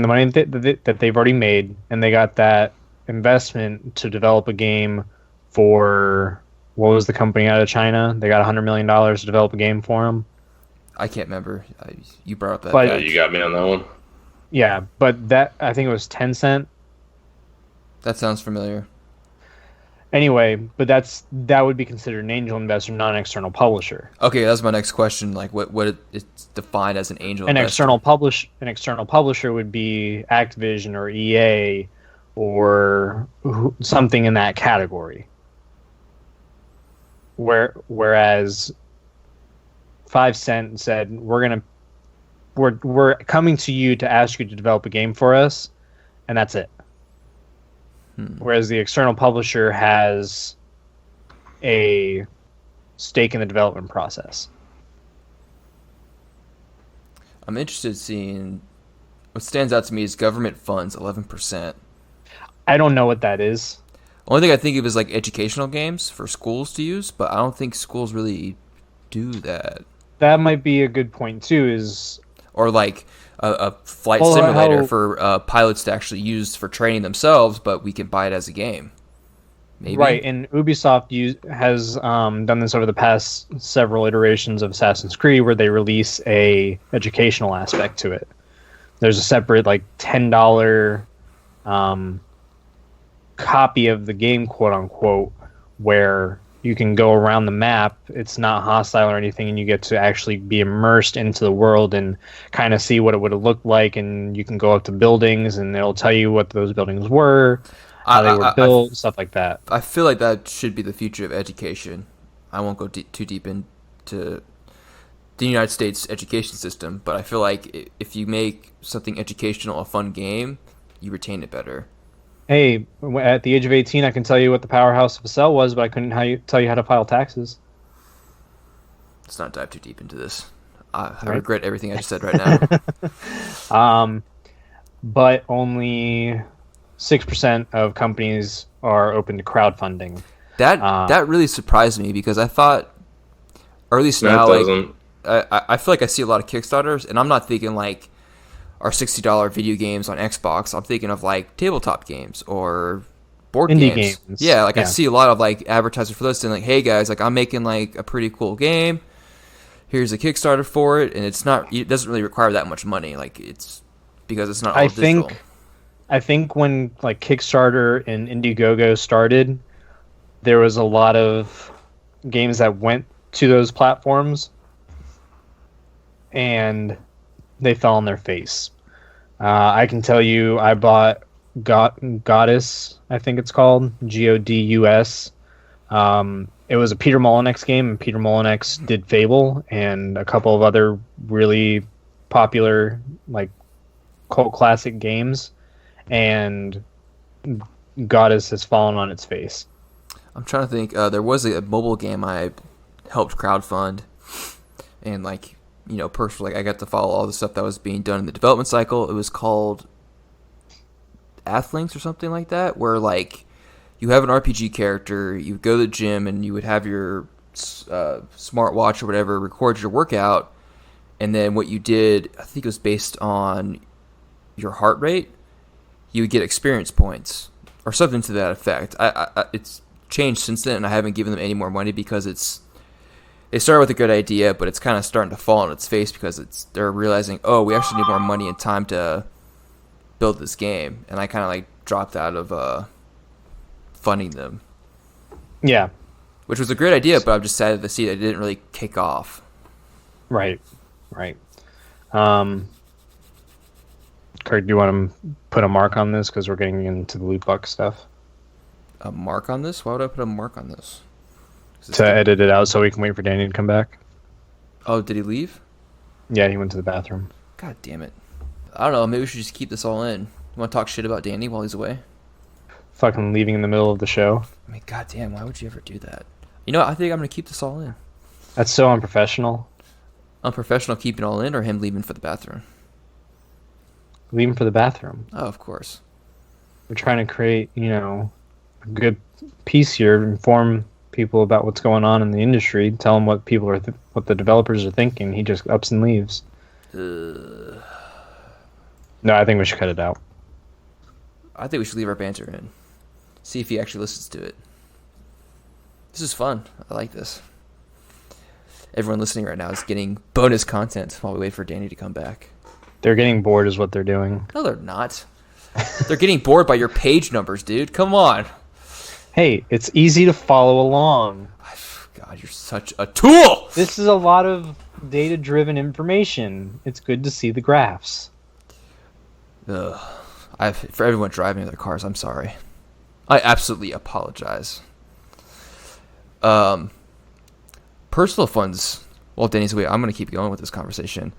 Speaker 1: money that they've already made, and they got that investment to develop a game for, what was the company out of China? They got $100 million to develop a game for them.
Speaker 2: I can't remember. You brought up that.
Speaker 3: But, yeah, you got me on that one.
Speaker 1: Yeah, but that, I think it was Tencent.
Speaker 2: That sounds familiar.
Speaker 1: Anyway, but that would be considered an angel investor, not an external publisher.
Speaker 2: Okay, that's my next question. Like, what it's defined as an angel investor?
Speaker 1: An external publisher would be Activision or EA or something in that category. Whereas 5 Cent said, we're coming to you to ask you to develop a game for us, and that's it. Whereas the external publisher has a stake in the development process.
Speaker 2: I'm interested in seeing what stands out to me is government funds 11%.
Speaker 1: I don't know what that is.
Speaker 2: Only thing I think of is like educational games for schools to use, but I don't think schools really do that.
Speaker 1: That might be a good point too.
Speaker 2: Or like a flight simulator for pilots to actually use for training themselves, but we can buy it as a game. Maybe.
Speaker 1: Right, and Ubisoft has done this over the past several iterations of Assassin's Creed, where they release a educational aspect to it. There's a separate like $10 copy of the game, quote unquote, where you can go around the map. It's not hostile or anything, and you get to actually be immersed into the world and kind of see what it would have looked like. And you can go up to buildings, and it'll tell you what those buildings were, how they were built, stuff like that.
Speaker 2: I feel like that should be the future of education. I won't go too deep into the United States education system, but I feel like if you make something educational a fun game, you retain it better.
Speaker 1: Hey, at the age of 18, I can tell you what the powerhouse of a cell was, but I couldn't tell you how to file taxes.
Speaker 2: Let's not dive too deep into this. I regret everything I just said right now.
Speaker 1: But only 6% of companies are open to crowdfunding.
Speaker 2: That really surprised me because I thought, or at least now, like, I feel like I see a lot of Kickstarters, and I'm not thinking like our $60 video games on Xbox. I'm thinking of like tabletop games or board
Speaker 1: indie
Speaker 2: games. Yeah, like I see a lot of like advertisers for this, and like, hey guys, like I'm making like a pretty cool game. Here's a Kickstarter for it, and it doesn't really require that much money. Like it's because it's not all digital.
Speaker 1: I think when like Kickstarter and Indiegogo started, there was a lot of games that went to those platforms, and they fell on their face. I can tell you, I bought Goddess, I think it's called, Godus. It was a Peter Molyneux game, and Peter Molyneux did Fable and a couple of other really popular, like, cult classic games, and Goddess has fallen on its face.
Speaker 2: I'm trying to think. There was a mobile game I helped crowdfund, and like, you know, personally, I got to follow all the stuff that was being done in the development cycle. It was called Athlinks or something like that, where like you have an RPG character, you go to the gym, and you would have your smartwatch or whatever record your workout, and then what you did, I think it was based on your heart rate, you would get experience points or something to that effect. It's changed since then, and I haven't given them any more money because they started with a good idea, but it's kind of starting to fall on its face because they're realizing, oh, we actually need more money and time to build this game, and I kind of like dropped out of funding them.
Speaker 1: Yeah,
Speaker 2: which was a great idea, but I'm just sad to see that it didn't really kick off.
Speaker 1: Right. Kurt, do you want to put a mark on this because we're getting into the loot box stuff?
Speaker 2: A mark on this? Why would I put a mark on this?
Speaker 1: To edit it out so we can wait for Danny to come back.
Speaker 2: Oh, did he leave?
Speaker 1: Yeah, he went to the bathroom.
Speaker 2: God damn it. I don't know, maybe we should just keep this all in. You want to talk shit about Danny while he's away?
Speaker 1: Fucking leaving in the middle of the show.
Speaker 2: I mean, god damn, why would you ever do that? You know what, I think I'm going to keep this all in.
Speaker 1: That's so unprofessional.
Speaker 2: Unprofessional keeping it all in, or him leaving for the bathroom?
Speaker 1: Leaving for the bathroom.
Speaker 2: Oh, of course.
Speaker 1: We're trying to create, a good piece here, inform people about what's going on in the industry, tell them what people are, what the developers are thinking. He just ups and leaves. No, I think we should cut it out.
Speaker 2: I think we should leave our banter in. See if he actually listens to it. This is fun. I like this. Everyone listening right now is getting bonus content while we wait for Danny to come back.
Speaker 1: They're getting bored is what they're doing.
Speaker 2: No, they're not. They're getting bored by your page numbers, dude. Come on.
Speaker 1: Hey, it's easy to follow along.
Speaker 2: God, you're such a tool!
Speaker 1: This is a lot of data-driven information. It's good to see the graphs.
Speaker 2: Ugh. For everyone driving their cars, I'm sorry. I absolutely apologize. Personal funds. Well, Danny's away. I'm going to keep going with this conversation.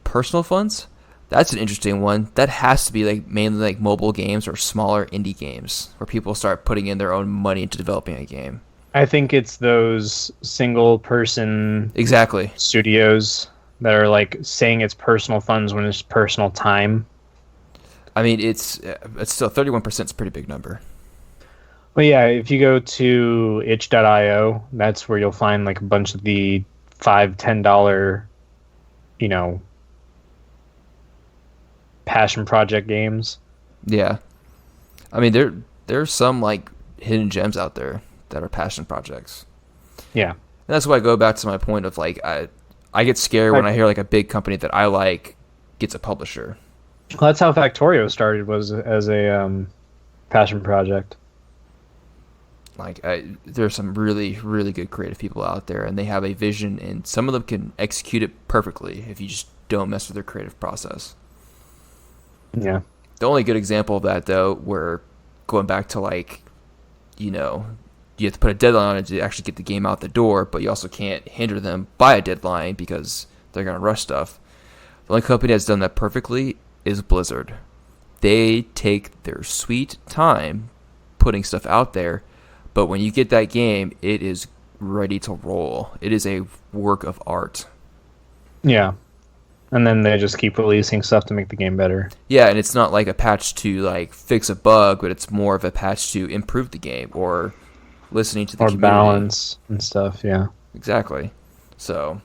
Speaker 2: Personal funds? That's an interesting one. That has to be like mainly like mobile games or smaller indie games where people start putting in their own money into developing a game.
Speaker 1: I think it's those single-person
Speaker 2: Exactly.
Speaker 1: studios that are like saying it's personal funds when it's personal time.
Speaker 2: I mean, it's still 31% is a pretty big number.
Speaker 1: Well, yeah, if you go to itch.io, that's where you'll find like a bunch of the $5, $10, passion project games.
Speaker 2: Yeah. I mean, there's some like hidden gems out there that are passion projects.
Speaker 1: Yeah.
Speaker 2: And that's why I go back to my point of like I get scared when I hear like a big company that I like gets a publisher.
Speaker 1: Well, that's how Factorio started, was as a passion project.
Speaker 2: Like there's some really, really good creative people out there, and they have a vision, and some of them can execute it perfectly if you just don't mess with their creative process.
Speaker 1: Yeah.
Speaker 2: The only good example of that, though, where going back to like, you have to put a deadline on it to actually get the game out the door, but you also can't hinder them by a deadline because they're going to rush stuff. The only company that's done that perfectly is Blizzard. They take their sweet time putting stuff out there, but when you get that game, it is ready to roll. It is a work of art.
Speaker 1: Yeah. And then they just keep releasing stuff to make the game better.
Speaker 2: Yeah, and it's not like a patch to like fix a bug, but it's more of a patch to improve the game or listening to the community.
Speaker 1: Or balance and stuff, yeah.
Speaker 2: Exactly. So,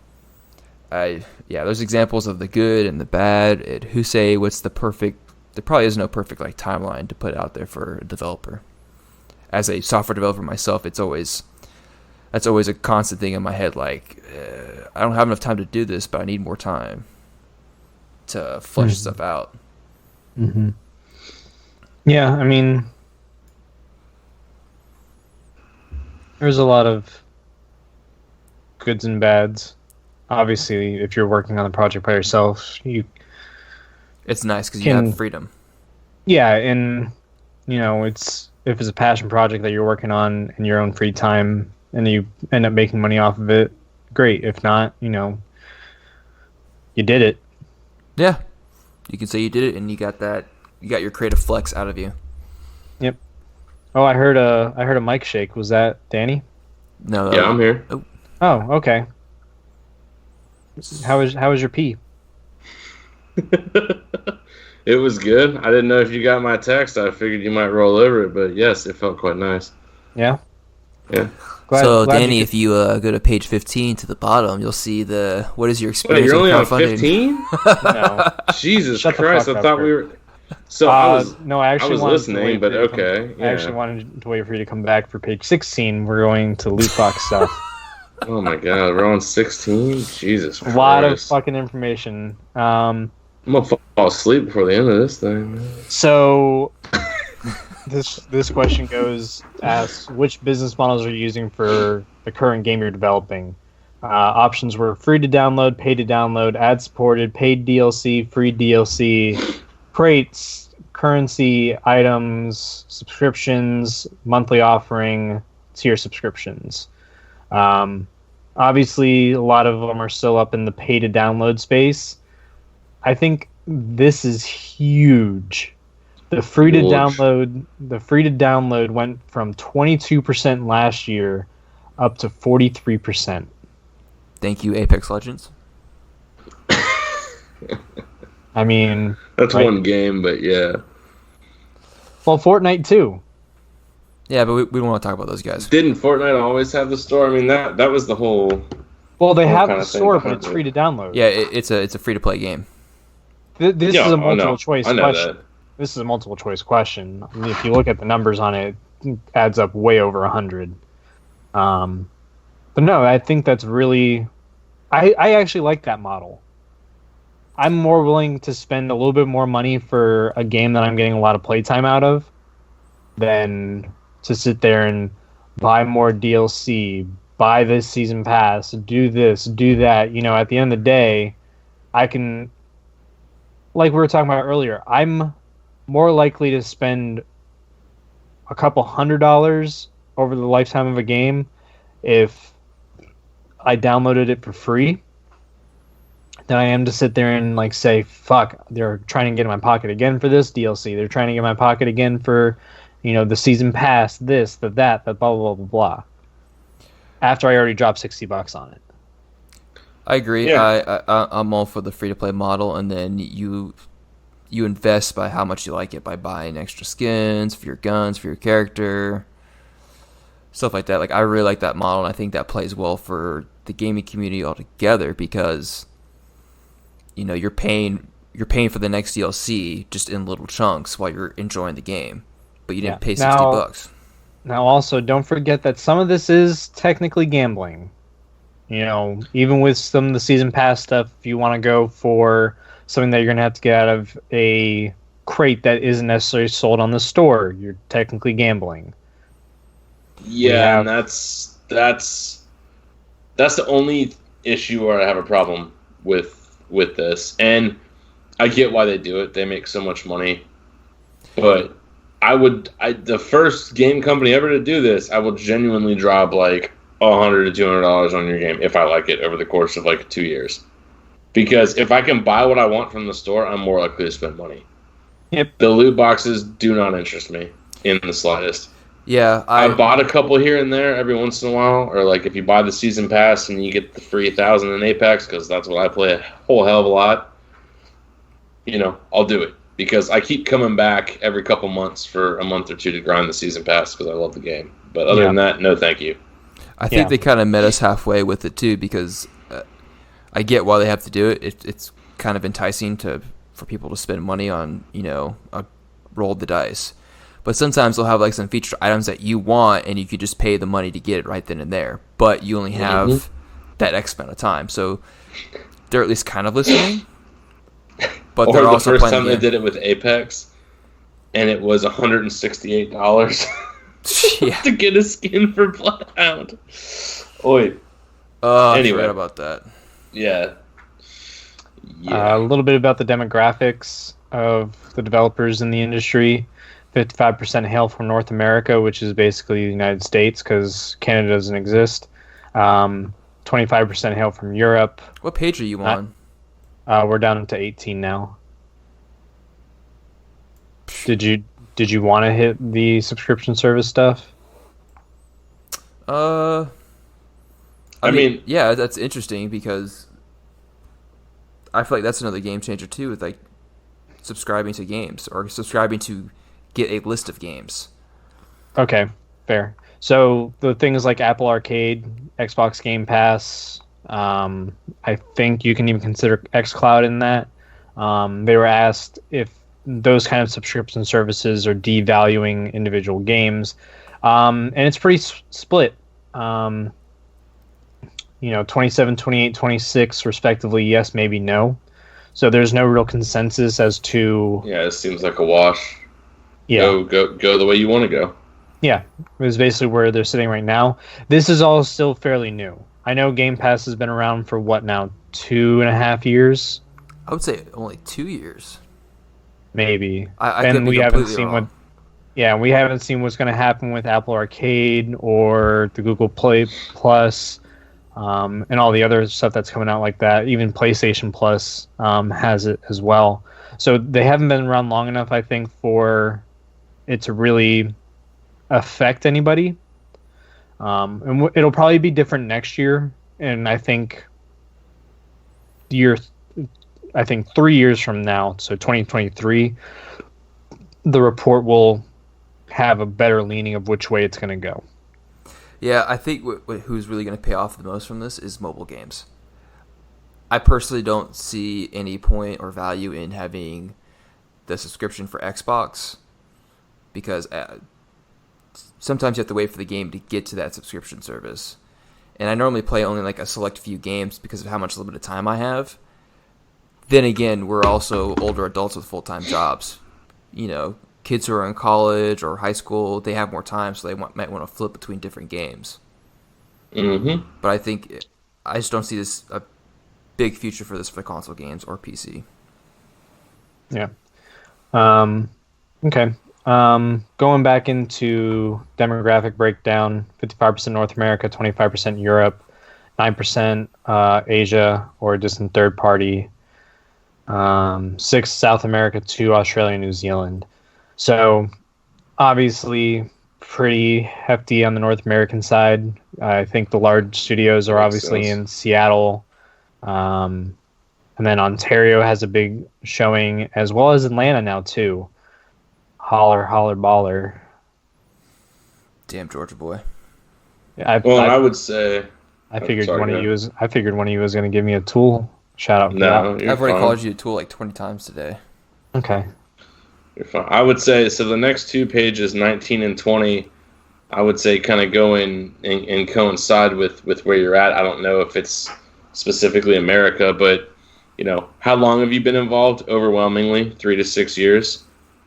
Speaker 2: there's examples of the good and the bad. Who say what's the perfect? There probably is no perfect like timeline to put out there for a developer. As a software developer myself, that's always a constant thing in my head. Like, I don't have enough time to do this, but I need more time to flesh stuff out.
Speaker 1: Mm-hmm. Yeah, I mean, there's a lot of goods and bads. Obviously, if you're working on the project by yourself,
Speaker 2: it's nice because you have freedom.
Speaker 1: Yeah, and if it's a passion project that you're working on in your own free time and you end up making money off of it, great. If not, you did it.
Speaker 2: Yeah, you can say you did it, and you got your creative flex out of you.
Speaker 1: Yep. Oh, I heard a mic shake. Was that Danny?
Speaker 2: No.
Speaker 3: Yeah, I'm here.
Speaker 1: Oh, okay. How was your pee?
Speaker 3: It was good. I didn't know if you got my text. I figured you might roll over it, but yes, it felt quite nice.
Speaker 1: Yeah.
Speaker 3: Yeah.
Speaker 2: Glad Danny, if you go to page 15 to the bottom, you'll see what is your experience?
Speaker 3: Wait, you're only on
Speaker 2: crowdfunding?
Speaker 3: 15?
Speaker 1: No.
Speaker 3: Jesus
Speaker 1: Shut the
Speaker 3: Christ!
Speaker 1: fuck
Speaker 3: I
Speaker 1: up,
Speaker 3: thought
Speaker 1: Kurt.
Speaker 3: we were. So I was listening, but okay.
Speaker 1: I actually wanted to wait for you to come back for page 16. We're going to loot box stuff.
Speaker 3: Oh my God, we're on 16. Jesus Christ!
Speaker 1: A lot of fucking information.
Speaker 3: I'm gonna fall asleep before the end of this thing.
Speaker 1: So this question asks, which business models are you using for the current game you're developing? Options were free to download, pay to download, ad supported, paid DLC, free DLC, crates, currency, items, subscriptions, monthly offering, tier subscriptions. Obviously, a lot of them are still up in the pay to download space. I think this is huge. The free to download went from 22% last year up to 43%.
Speaker 2: Thank you, Apex Legends.
Speaker 1: I mean,
Speaker 3: that's right? One game, but yeah.
Speaker 1: Well, Fortnite too.
Speaker 2: Yeah, but we don't want to talk about those guys.
Speaker 3: Didn't Fortnite always have the store? I mean, that was the whole.
Speaker 1: Well, they have the store, but it's free to download.
Speaker 2: Yeah, it's a free to play game.
Speaker 1: This is a multiple choice
Speaker 3: I know
Speaker 1: question.
Speaker 3: that.
Speaker 1: This is a multiple choice question. I mean, if you look at the numbers on it, it adds up way over 100. But no, I think that's really. I actually like that model. I'm more willing to spend a little bit more money for a game that I'm getting a lot of playtime out of than to sit there and buy more DLC, buy this season pass, do this, do that. You know, at the end of the day, I can, like we were talking about earlier, I'm more likely to spend a couple $100 over the lifetime of a game if I downloaded it for free than I am to sit there and like say, fuck, they're trying to get in my pocket again for this DLC. They're trying to get in my pocket again for, you know, the season pass, this, the that, blah, blah, blah, blah. After I already dropped $60 on it.
Speaker 2: I agree.
Speaker 3: Yeah.
Speaker 2: I'm all for the free-to-play model, and then you invest by how much you like it by buying extra skins for your guns, for your character, stuff like that. Like, I really like that model, and I think that plays well for the gaming community altogether because, you know, you're paying for the next DLC just in little chunks while you're enjoying the game, but you didn't pay $60.
Speaker 1: Now, also, don't forget that some of this is technically gambling. You know, even with some of the season pass stuff, if you want to go for something that you're going to have to get out of a crate that isn't necessarily sold on the store, you're technically gambling.
Speaker 3: Yeah, and that's the only issue where I have a problem with this. And I get why they do it. They make so much money. But the first game company ever to do this, I will genuinely drop like $100 to $200 on your game if I like it over the course of like 2 years. Because if I can buy what I want from the store, I'm more likely to spend money.
Speaker 1: Yep.
Speaker 3: The loot boxes do not interest me in the slightest.
Speaker 2: Yeah,
Speaker 3: I bought a couple here and there every once in a while, or like if you buy the season pass and you get the free 1,000 in Apex, because that's what I play a whole hell of a lot. You know, I'll do it because I keep coming back every couple months for a month or two to grind the season pass because I love the game. But other than that, no, thank you.
Speaker 2: I think they kind of met us halfway with it too because I get why they have to do it. It's kind of enticing for people to spend money on, you know, roll the dice. But sometimes they'll have like some featured items that you want, and you could just pay the money to get it right then and there. But you only have that X amount of time, so they're at least kind of listening. But they're also
Speaker 3: the first time they did it with Apex, and it was $168 to get a skin for Bloodhound. Oi.
Speaker 2: Anyway, I forgot about that.
Speaker 3: Yeah.
Speaker 1: A little bit about the demographics of the developers in the industry. 55% hail from North America, which is basically the United States because Canada doesn't exist. 25% hail from Europe.
Speaker 2: What page are you on?
Speaker 1: We're down to 18 now. Did you want to hit the subscription service stuff?
Speaker 2: I mean, yeah, that's interesting because I feel like that's another game changer too, with like subscribing to games or subscribing to get a list of games. Okay, fair.
Speaker 1: So the things like Apple Arcade, Xbox Game Pass, I think you can even consider xCloud in that. They were asked if those kind of subscription services are devaluing individual games, and it's pretty split. 27, 28, 26 respectively, yes, maybe no. So there's no real consensus as to...
Speaker 3: Yeah, it seems like a wash.
Speaker 1: Yeah.
Speaker 3: Go the way you want to go.
Speaker 1: Yeah, it's basically where they're sitting right now. This is all still fairly new. I know Game Pass has been around for what now, 2.5 years?
Speaker 2: I would say only 2 years.
Speaker 1: Maybe.
Speaker 2: And we haven't seen
Speaker 1: wrong. We haven't seen what's going to happen with Apple Arcade or the Google Play Plus, and all the other stuff that's coming out like that. Even PlayStation Plus has it as well. So they haven't been around long enough, I think, for it to really affect anybody. And it'll probably be different next year. And I think 3 years from now, so 2023, the report will have a better leaning of which way it's going to go.
Speaker 2: Yeah, I think who's really going to pay off the most from this is mobile games. I personally don't see any point or value in having the subscription for Xbox because sometimes you have to wait for the game to get to that subscription service. And I normally play only like a select few games because of how much limited time I have. Then again, we're also older adults with full-time jobs. You know, kids who are in college or high school, they have more time, so they might want to flip between different games.
Speaker 3: Mm-hmm.
Speaker 2: But I just don't see this a big future for this for console games or PC.
Speaker 1: Yeah. Okay. Going back into demographic breakdown, 55% North America, 25% Europe, 9% Asia or distant third party, 6 South America, 2 Australia and New Zealand. So obviously pretty hefty on the North American side. I think the large studios are obviously in Seattle. And then Ontario has a big showing, as well as Atlanta now too. Holler, holler, baller.
Speaker 2: Damn Georgia boy.
Speaker 3: I would say
Speaker 1: I figured one of you was going to give me a Tool shout out.
Speaker 3: No,
Speaker 2: I've already called you a Tool like 20 times today.
Speaker 1: Okay.
Speaker 3: You're fine. I would say so. The next 2 pages, 19 and 20, I would say kind of go in and coincide with where you're at. I don't know if it's specifically America, but you know, how long have you been involved? Overwhelmingly 3 to 6 years,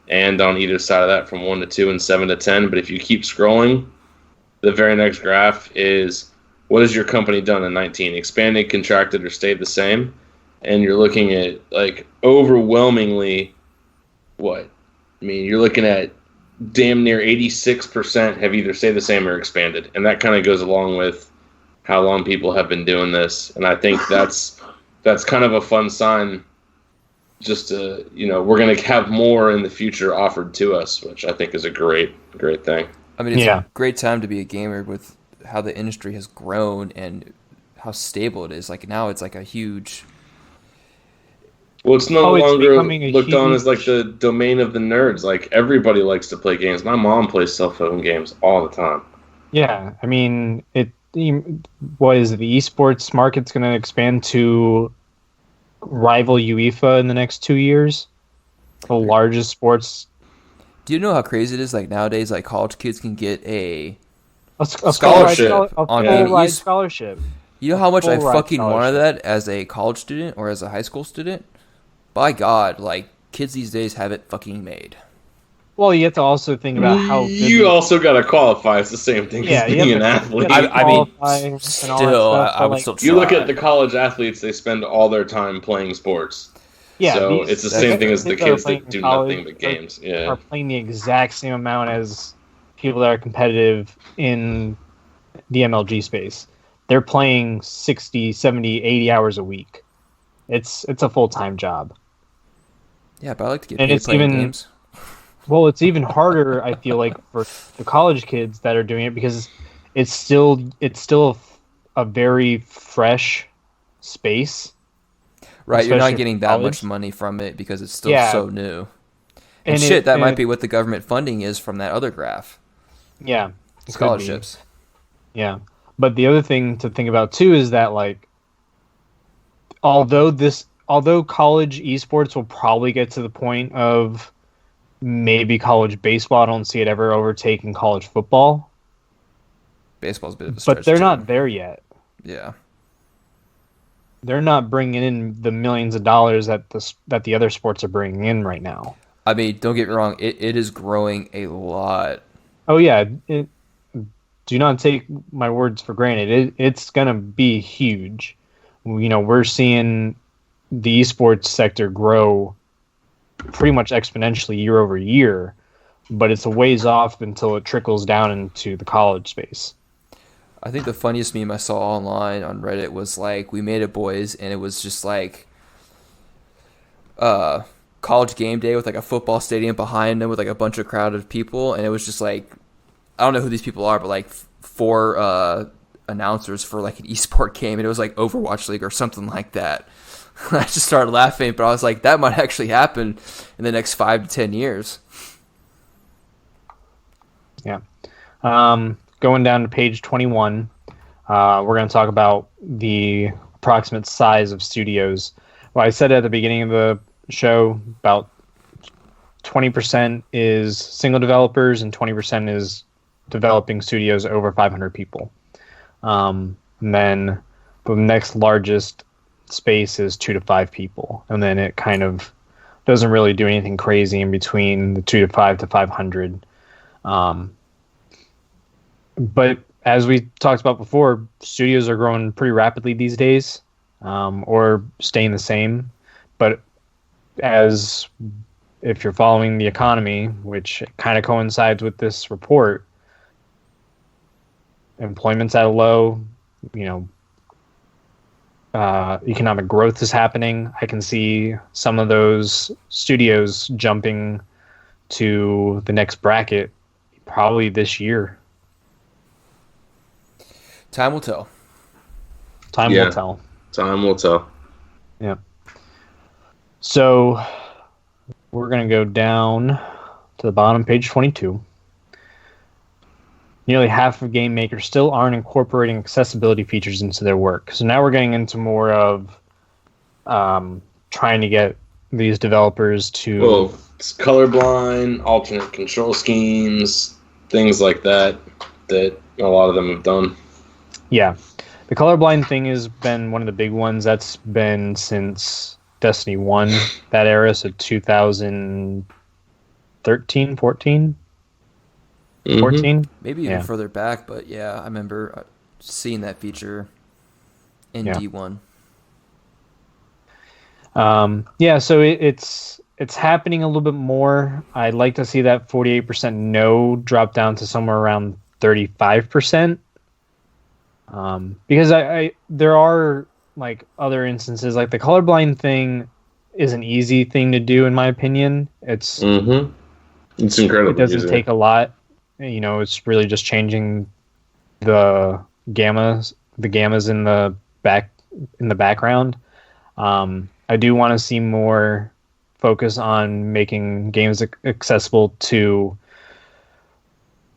Speaker 3: and on either side of that, from 1 to 2 and 7 to 10. But if you keep scrolling, the very next graph is what has your company done in 19? Expanded, contracted, or stayed the same? And you're looking at like overwhelmingly what? I mean, you're looking at damn near 86% have either stayed the same or expanded, and that kind of goes along with how long people have been doing this. And I think that's kind of a fun sign. Just to, you know, we're going to have more in the future offered to us, which I think is a great thing.
Speaker 2: I mean, it's a great time to be a gamer with how the industry has grown and how stable it is. Like now, it's like a huge.
Speaker 3: Well, it's no longer looked on as like the domain of the nerds. Like everybody likes to play games. My mom plays cell phone games all the time.
Speaker 1: Yeah, I mean, what is it, the esports market's going to expand to rival UEFA in the next 2 years? The largest sports.
Speaker 2: Do you know how crazy it is? Like nowadays, like college kids can get a
Speaker 3: scholarship
Speaker 2: on
Speaker 1: full-ride scholarship.
Speaker 2: You know how much I fucking wanted that as a college student or as a high school student? By God, like kids these days have it fucking made.
Speaker 1: Well, you have to also think about how
Speaker 3: you also got to qualify. It's the same thing as being an athlete.
Speaker 2: I mean, still, I would still try.
Speaker 3: You look at the college athletes; they spend all their time playing sports.
Speaker 1: Yeah,
Speaker 3: so it's the same thing as the kids that do nothing but games. Yeah,
Speaker 1: are playing the exact same amount as people that are competitive in the MLG space. They're playing 60, 70, 80 hours a week. It's a full-time job.
Speaker 2: Yeah, but I like to get paid playing games.
Speaker 1: Well, it's even harder, I feel like, for the college kids that are doing it because it's still a very fresh space.
Speaker 2: Right, you're not getting that much money from it because it's still so new. And shit, that might be what the government funding is from that other graph.
Speaker 1: Yeah.
Speaker 2: Scholarships.
Speaker 1: Yeah. But the other thing to think about too is that like although college esports will probably get to the point of maybe college baseball, I don't see it ever overtaking college football.
Speaker 2: Baseball's a bit of a stretch.
Speaker 1: But they're not there yet.
Speaker 2: Yeah.
Speaker 1: They're not bringing in the millions of dollars that the other sports are bringing in right now.
Speaker 2: I mean, don't get me wrong, it is growing a lot.
Speaker 1: Oh yeah, do not take my words for granted. It's gonna be huge. You know, we're seeing the esports sector grow pretty much exponentially year over year, but it's a ways off until it trickles down into the college space.
Speaker 2: I think the funniest meme I saw online on Reddit was like, we made it, boys, and it was just like college game day with like a football stadium behind them with like a bunch of crowded people, and it was just like, I don't know who these people are, but like 4 announcers for like an esport game, and it was like Overwatch League or something like that. I just started laughing, but I was like, that might actually happen in the next 5 to 10 years.
Speaker 1: Yeah. Going down to page 21, we're going to talk about the approximate size of studios. Well, I said at the beginning of the show about 20% is single developers and 20% is developing studios over 500 people. And then the next largest space is 2 to 5 people. And then it kind of doesn't really do anything crazy in between the 2 to 5 to 500. But as we talked about before, studios are growing pretty rapidly these days, or staying the same. But if you're following the economy, which kind of coincides with this report, employment's at a low, economic growth is happening. I can see some of those studios jumping to the next bracket probably this year.
Speaker 2: Time will tell.
Speaker 1: Time will tell.
Speaker 3: Time will tell.
Speaker 1: Yeah. So we're going to go down to the bottom, page 22. Nearly half of game makers still aren't incorporating accessibility features into their work. So now we're getting into more of trying to get these developers to...
Speaker 3: Well, it's colorblind, alternate control schemes, things like that a lot of them have done.
Speaker 1: Yeah. The colorblind thing has been one of the big ones. That's been since Destiny 1, that era, so 2013, 14? 14?
Speaker 2: Maybe even further back, but yeah, I remember seeing that feature in D1.
Speaker 1: So it's happening a little bit more. I'd like to see that 48% no drop down to somewhere around 35%. Because there are like other instances, like the colorblind thing is an easy thing to do in my opinion. It's
Speaker 3: incredible.
Speaker 1: It doesn't take a lot. It's really just changing the gammas in the background. I do want to see more focus on making games accessible to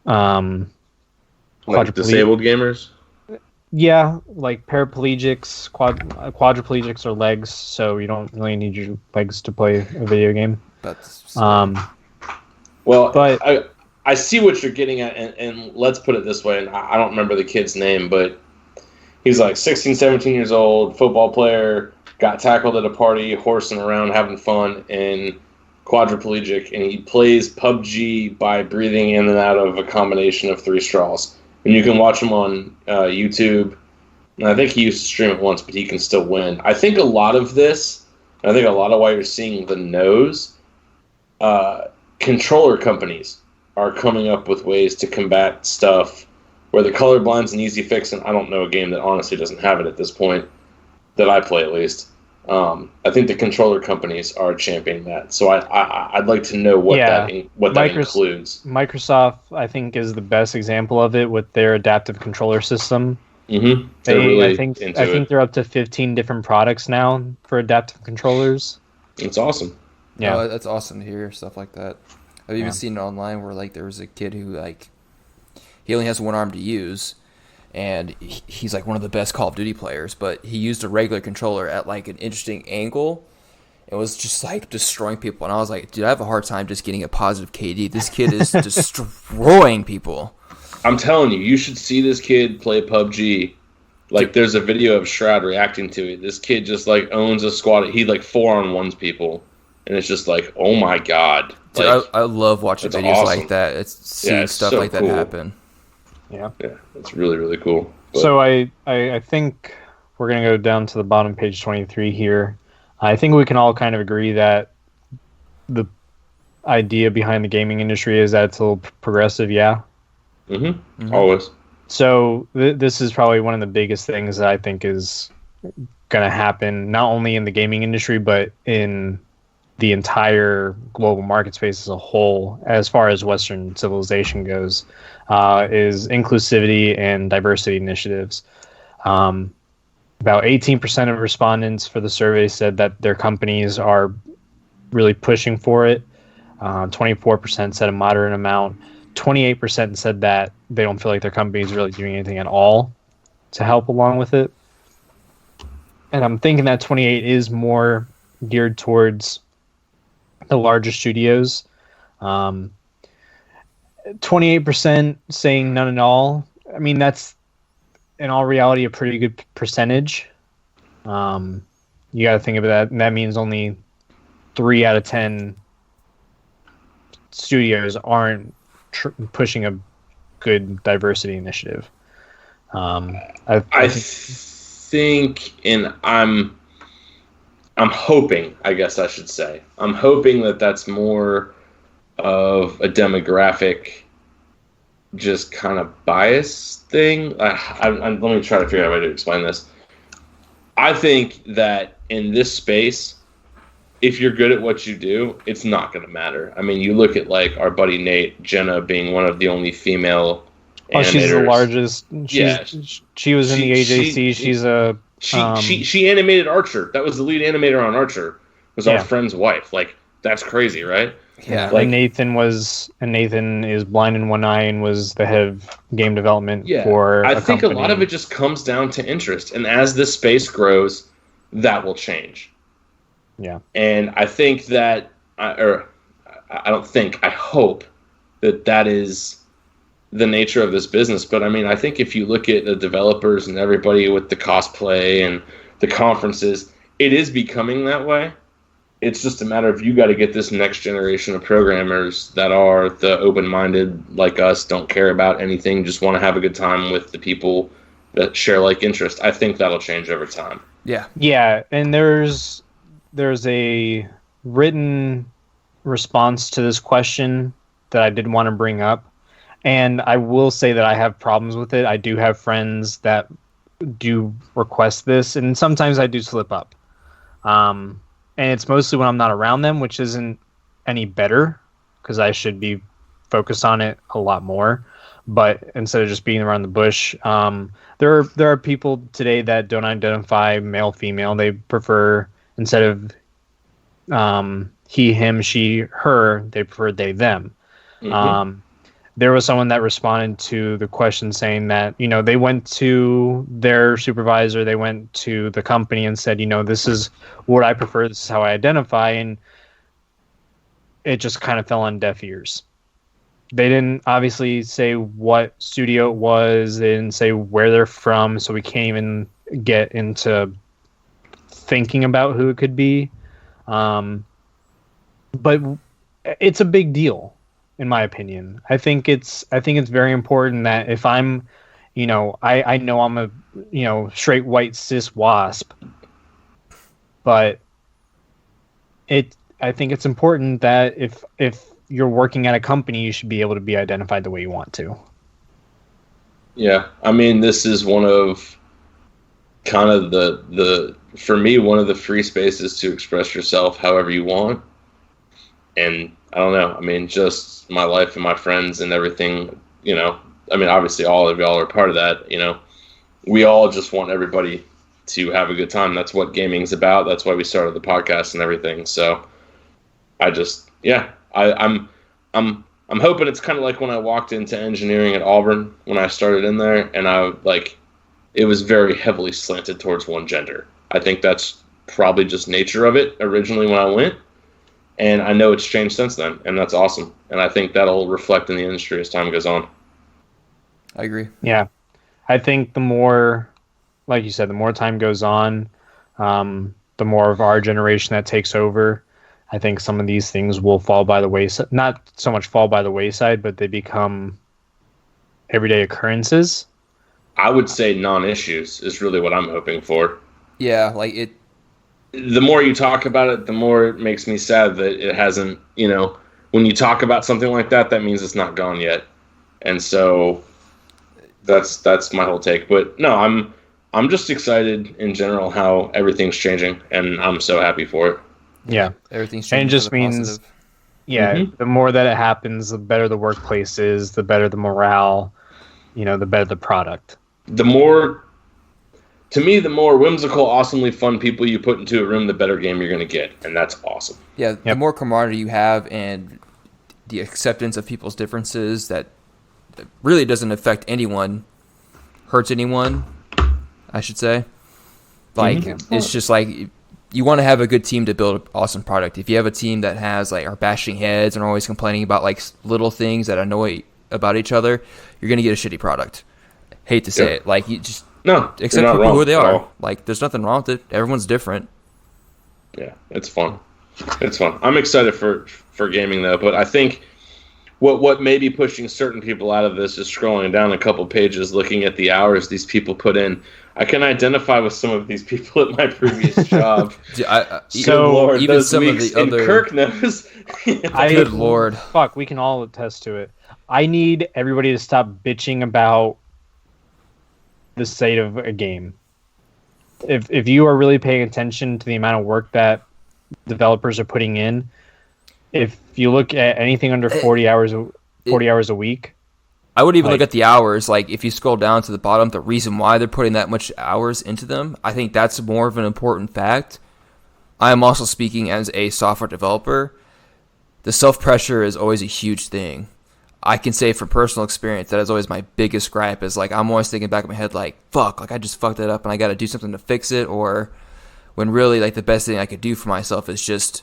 Speaker 3: like disabled gamers.
Speaker 1: Yeah, like paraplegics, quadriplegics, or legs. So you don't really need your legs to play a video game.
Speaker 3: I see what you're getting at, and let's put it this way, and I don't remember the kid's name, but he's like 16, 17 years old, football player, got tackled at a party, horsing around, having fun, and quadriplegic, and he plays PUBG by breathing in and out of a combination of 3 straws. And you can watch him on YouTube, and I think he used to stream it once, but he can still win. I think a lot of this, I think a lot of why you're seeing the no's, controller companies are coming up with ways to combat stuff where the colorblind's an easy fix, and I don't know a game that honestly doesn't have it at this point, that I play at least. I think the controller companies are championing that. So I'd like to know what that includes.
Speaker 1: Microsoft, I think, is the best example of it with their adaptive controller system.
Speaker 3: Mm-hmm.
Speaker 1: I think they're up to 15 different products now for adaptive controllers.
Speaker 3: It's awesome.
Speaker 2: Yeah, that's awesome to hear stuff like that. I've even seen it online where like there was a kid who he only has one arm to use, and he's like one of the best Call of Duty players, but he used a regular controller at like an interesting angle. It was just like destroying people, and I was like, dude, I have a hard time just getting a positive KD. This kid is destroying people.
Speaker 3: I'm telling you, you should see this kid play PUBG. Like, there's a video of Shroud reacting to it. This kid just like owns a squad. He like 4-on-1s people, and it's just like, oh my god.
Speaker 2: Dude,
Speaker 3: like,
Speaker 2: I love watching videos like that. It's seeing stuff
Speaker 3: so
Speaker 2: like that happen.
Speaker 1: Yeah,
Speaker 3: it's really, really cool. But...
Speaker 1: So I think we're going to go down to the bottom, page 23 here. I think we can all kind of agree that the idea behind the gaming industry is that it's a little progressive,
Speaker 3: Always.
Speaker 1: So this is probably one of the biggest things that I think is going to happen, not only in the gaming industry, but in the entire global market space as a whole, as far as Western civilization goes, is inclusivity and diversity initiatives. About 18% of respondents for the survey said that their companies are really pushing for it. 24% said a moderate amount. 28% said that they don't feel like their company is really doing anything at all to help along with it. and I'm thinking that 28 is more geared towards the larger studios. 28% saying none at all. I mean, that's in all reality a pretty good percentage. You got to think about that, and that means only 3 out of 10 studios aren't pushing a good diversity initiative. I
Speaker 3: think, and I'm hoping, I guess I should say, I'm hoping that that's more of a demographic, just kind of bias thing. Let me try to figure out a way to explain this. I think that in this space, if you're good at what you do, it's not going to matter. I mean, you look at like our buddy Nate, Jenna being one of the only female animators.
Speaker 1: She's the largest. She was in the AJC.
Speaker 3: She animated Archer. That was the lead animator on Archer. Was our friend's wife. Like, that's crazy, right?
Speaker 1: Yeah. Like, Nathan is blind in one eye and was the head of game development for. I think
Speaker 3: company. A lot of it just comes down to interest, and as this space grows, that will change.
Speaker 1: Yeah.
Speaker 3: And I think that, I hope that is the nature of this business. But I mean, I think if you look at the developers and everybody with the cosplay and the conferences, it is becoming that way. It's just a matter of you got to get this next generation of programmers that are the open-minded like us, don't care about anything, just want to have a good time with the people that share like interest. I think that'll change over time.
Speaker 2: Yeah.
Speaker 1: Yeah, and there's a written response to this question that I did want to bring up. And I will say that I have problems with it. I do have friends that do request this, and sometimes I do slip up. And it's mostly when I'm not around them, which isn't any better because I should be focused on it a lot more. But instead of just being around the bush, there are people today that don't identify male, female. They prefer, instead of he, him, she, her, they prefer they, them. Mm-hmm. There was someone that responded to the question saying that, they went to their supervisor, they went to the company and said, this is what I prefer, this is how I identify, and it just kind of fell on deaf ears. They didn't obviously say what studio it was, they didn't say where they're from, so we can't even get into thinking about who it could be. But it's a big deal. In my opinion, I think it's very important that if I'm, I know I'm a, straight white cis wasp, but I think it's important that if you're working at a company, you should be able to be identified the way you want to.
Speaker 3: Yeah, I mean, this is one of kind of the for me, one of the free spaces to express yourself however you want. And I don't know, I mean, just my life and my friends and everything, I mean, obviously all of y'all are part of that, we all just want everybody to have a good time. That's what gaming's about. That's why we started the podcast and everything. So I'm hoping it's kind of like when I walked into engineering at Auburn when I started in there, and it was very heavily slanted towards one gender. I think that's probably just nature of it originally when I went. And I know it's changed since then, and that's awesome. And I think that'll reflect in the industry as time goes on.
Speaker 2: I agree.
Speaker 1: Yeah. I think the more, like you said, the more time goes on, the more of our generation that takes over. I think some of these things will fall by the wayside. Not so much fall by the wayside, but they become everyday occurrences.
Speaker 3: I would say non-issues is really what I'm hoping for.
Speaker 2: Yeah, like it.
Speaker 3: The more you talk about it, the more it makes me sad that it hasn't, when you talk about something like that, that means it's not gone yet. And so that's my whole take. But no, I'm just excited in general how everything's changing, and I'm so happy for it.
Speaker 1: Yeah.
Speaker 2: Everything's changing.
Speaker 1: And it just means, positive. Yeah, the more that it happens, the better the workplace is, the better the morale, the better the product.
Speaker 3: To me, the more whimsical, awesomely fun people you put into a room, the better game you're going to get, and that's awesome.
Speaker 2: Yeah, the more camaraderie you have and the acceptance of people's differences that really doesn't affect anyone, hurts anyone, I should say, Like, it's just like you want to have a good team to build an awesome product. If you have a team that has like are bashing heads and are always complaining about like little things that annoy about each other, you're gonna get a shitty product. Hate to say it, like you just accept people who they are. Like, there's nothing wrong with it. Everyone's different.
Speaker 3: Yeah, it's fun. It's fun. I'm excited for gaming though, but I think what may be pushing certain people out of this is scrolling down a couple pages, looking at the hours these people put in. I can identify with some of these people at my previous job.
Speaker 2: So
Speaker 3: Lord, even some of the other, Kirk knows.
Speaker 2: Good Lord,
Speaker 1: fuck, we can all attest to it. I need everybody to stop bitching about the state of a game. If you are really paying attention to the amount of work that developers are putting in, if you look at anything under 40 hours a week,
Speaker 2: I would even look at the hours. Like, if you scroll down to the bottom, the reason why they're putting that much hours into them, I think that's more of an important fact. I am also speaking as a software developer. The self-pressure is always a huge thing. I can say from personal experience that is always my biggest gripe, is like I'm always thinking back in my head like, fuck, like I just fucked that up and I got to do something to fix it, or when really like the best thing I could do for myself is just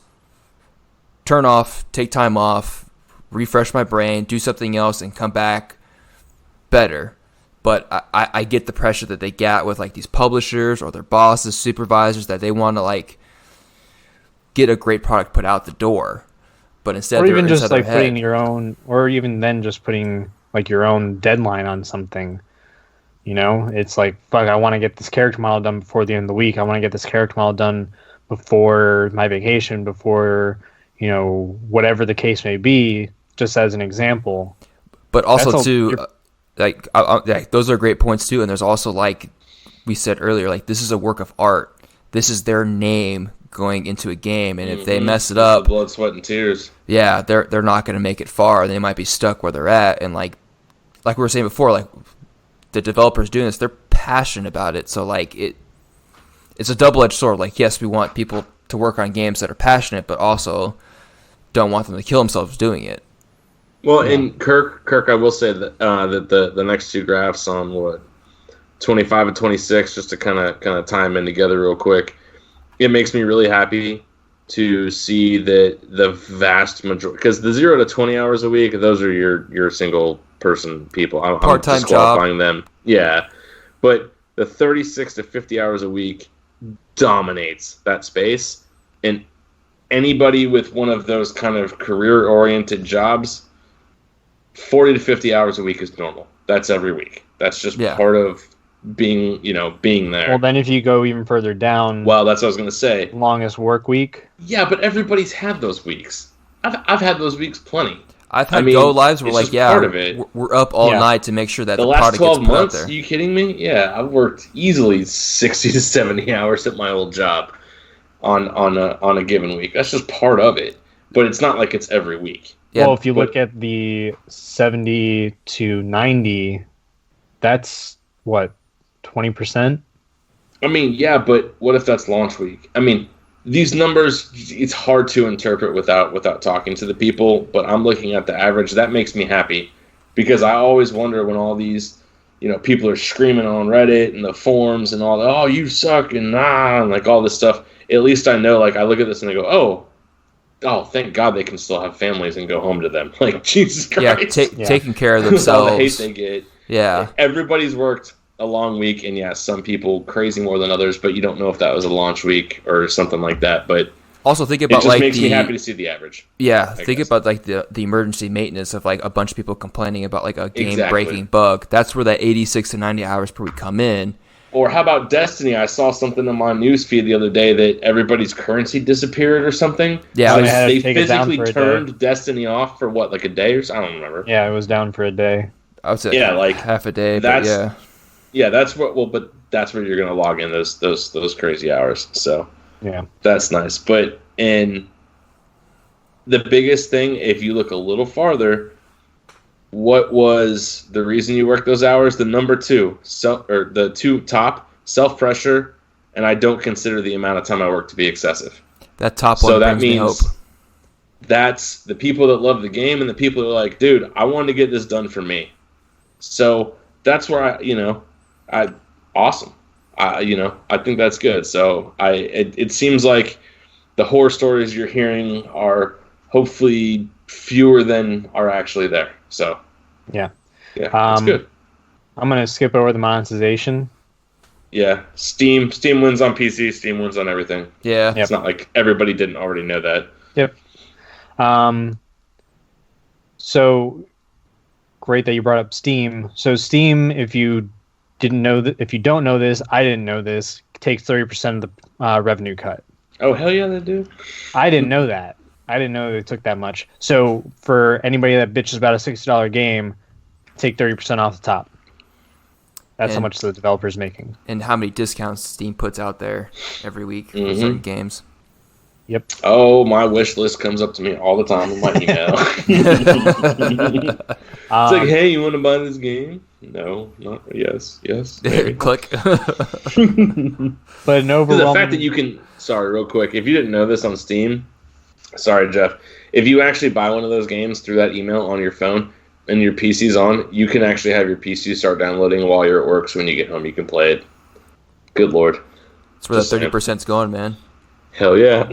Speaker 2: turn off, take time off, refresh my brain, do something else, and come back better. But I get the pressure that they get with like these publishers or their bosses, supervisors, that they want to like get a great product put out the door. But instead,
Speaker 1: or even just like putting your own, or even then just putting like your own deadline on something. You know, it's like, fuck, I want to get this character model done before the end of the week. I want to get this character model done before my vacation, before, you know, whatever the case may be, just as an example.
Speaker 2: But also too, like those are great points too. And there's also, like we said earlier, like this is a work of art. This is their name going into a game, and if they mess it up,
Speaker 3: blood, sweat, and tears.
Speaker 2: Yeah, they're not going to make it far. They might be stuck where they're at, and like we were saying before, like the developers doing this, they're passionate about it. So like it's a double-edged sword. Like, yes, we want people to work on games that are passionate, but also don't want them to kill themselves doing it.
Speaker 3: Well, and Kirk, I will say that that the next two graphs on 25 and 26, just to kind of tie them in together real quick. It makes me really happy to see that the vast majority, because the 0 to 20 hours a week, those are your single person people. I'm
Speaker 2: part-time
Speaker 3: disqualifying
Speaker 2: job.
Speaker 3: them. Yeah, but the 36 to 50 hours a week dominates that space, and anybody with one of those kind of career-oriented jobs, 40 to 50 hours a week is normal. That's every week. That's just part of being there.
Speaker 1: Well, then if you go even further down,
Speaker 3: well, that's what I was going to say.
Speaker 1: Longest work week.
Speaker 3: Yeah, but everybody's had those weeks. I've had those weeks plenty.
Speaker 2: I've had go lives where like,
Speaker 3: part of it.
Speaker 2: We're up all night to make sure that the
Speaker 3: last
Speaker 2: product gets
Speaker 3: 12
Speaker 2: put
Speaker 3: months.
Speaker 2: out there.
Speaker 3: Are you kidding me? Yeah, I've worked easily 60 to 70 hours at my old job on a given week. That's just part of it. But it's not like it's every week.
Speaker 1: Yeah, well, if you look at the 70 to 90, that's what, 20%?
Speaker 3: I mean, yeah, but what if that's launch week? I mean, these numbers, it's hard to interpret without talking to the people, but I'm looking at the average. That makes me happy, because I always wonder when all these, people are screaming on Reddit and the forums and all that, oh, you suck and like all this stuff. At least I know, like, I look at this and I go, oh, thank God they can still have families and go home to them. Like, Jesus Christ.
Speaker 2: Yeah, taking care of themselves.
Speaker 3: All the hate they get.
Speaker 2: Yeah.
Speaker 3: Everybody's worked a long week, and yeah, some people crazy more than others, but you don't know if that was a launch week or something like that. But
Speaker 2: also think about,
Speaker 3: it just makes me happy to see the average.
Speaker 2: Yeah, think about like the emergency maintenance of like a bunch of people complaining about like a game breaking bug. That's where that 86 to 90 hours per week come in.
Speaker 3: Or how about Destiny? I saw something on my news feed the other day that everybody's currency disappeared or something.
Speaker 1: Yeah,
Speaker 3: so they physically turned Destiny off for what, like a day or something? I don't remember.
Speaker 1: Yeah, it was down for a day.
Speaker 2: I would say like half a day.
Speaker 3: Yeah, that's what. Well, but that's where you're going to log in those crazy hours. So
Speaker 1: yeah,
Speaker 3: that's nice. But in the biggest thing, if you look a little farther, what was the reason you worked those hours? The number two, the two top, self-pressure, and I don't consider the amount of time I work to be excessive.
Speaker 2: That top one. So that means
Speaker 3: that's the people that love the game and the people that are like, dude, I wanted to get this done for me. So that's where awesome. I think that's good. So it seems like the horror stories you're hearing are hopefully fewer than are actually there. So
Speaker 1: Yeah,
Speaker 3: it's good.
Speaker 1: I'm gonna skip over the monetization.
Speaker 3: Yeah, Steam wins on PC. Steam wins on everything.
Speaker 2: Yeah,
Speaker 3: It's not like everybody didn't already know that.
Speaker 1: Yep. So great that you brought up Steam. So Steam, if you don't know this, I didn't know this, takes 30% of the revenue cut.
Speaker 3: Oh, hell yeah, they do.
Speaker 1: I didn't know that. I didn't know they took that much. So for anybody that bitches about a $60 game, take 30% off the top. That's how much the developer's making.
Speaker 2: And how many discounts Steam puts out there every week for certain games.
Speaker 1: Yep.
Speaker 3: Oh, my wish list comes up to me all the time in my email. It's like, hey, you want to buy this game? No, not yes.
Speaker 2: Click.
Speaker 1: But an overwhelming...
Speaker 3: The fact that you can... Sorry, real quick. If you didn't know this on Steam... Sorry, Jeff. If you actually buy one of those games through that email on your phone and your PC's on, you can actually have your PC start downloading while you're at work, so when you get home, you can play it. Good Lord.
Speaker 2: That's where that 30%'s going, man.
Speaker 3: Hell yeah.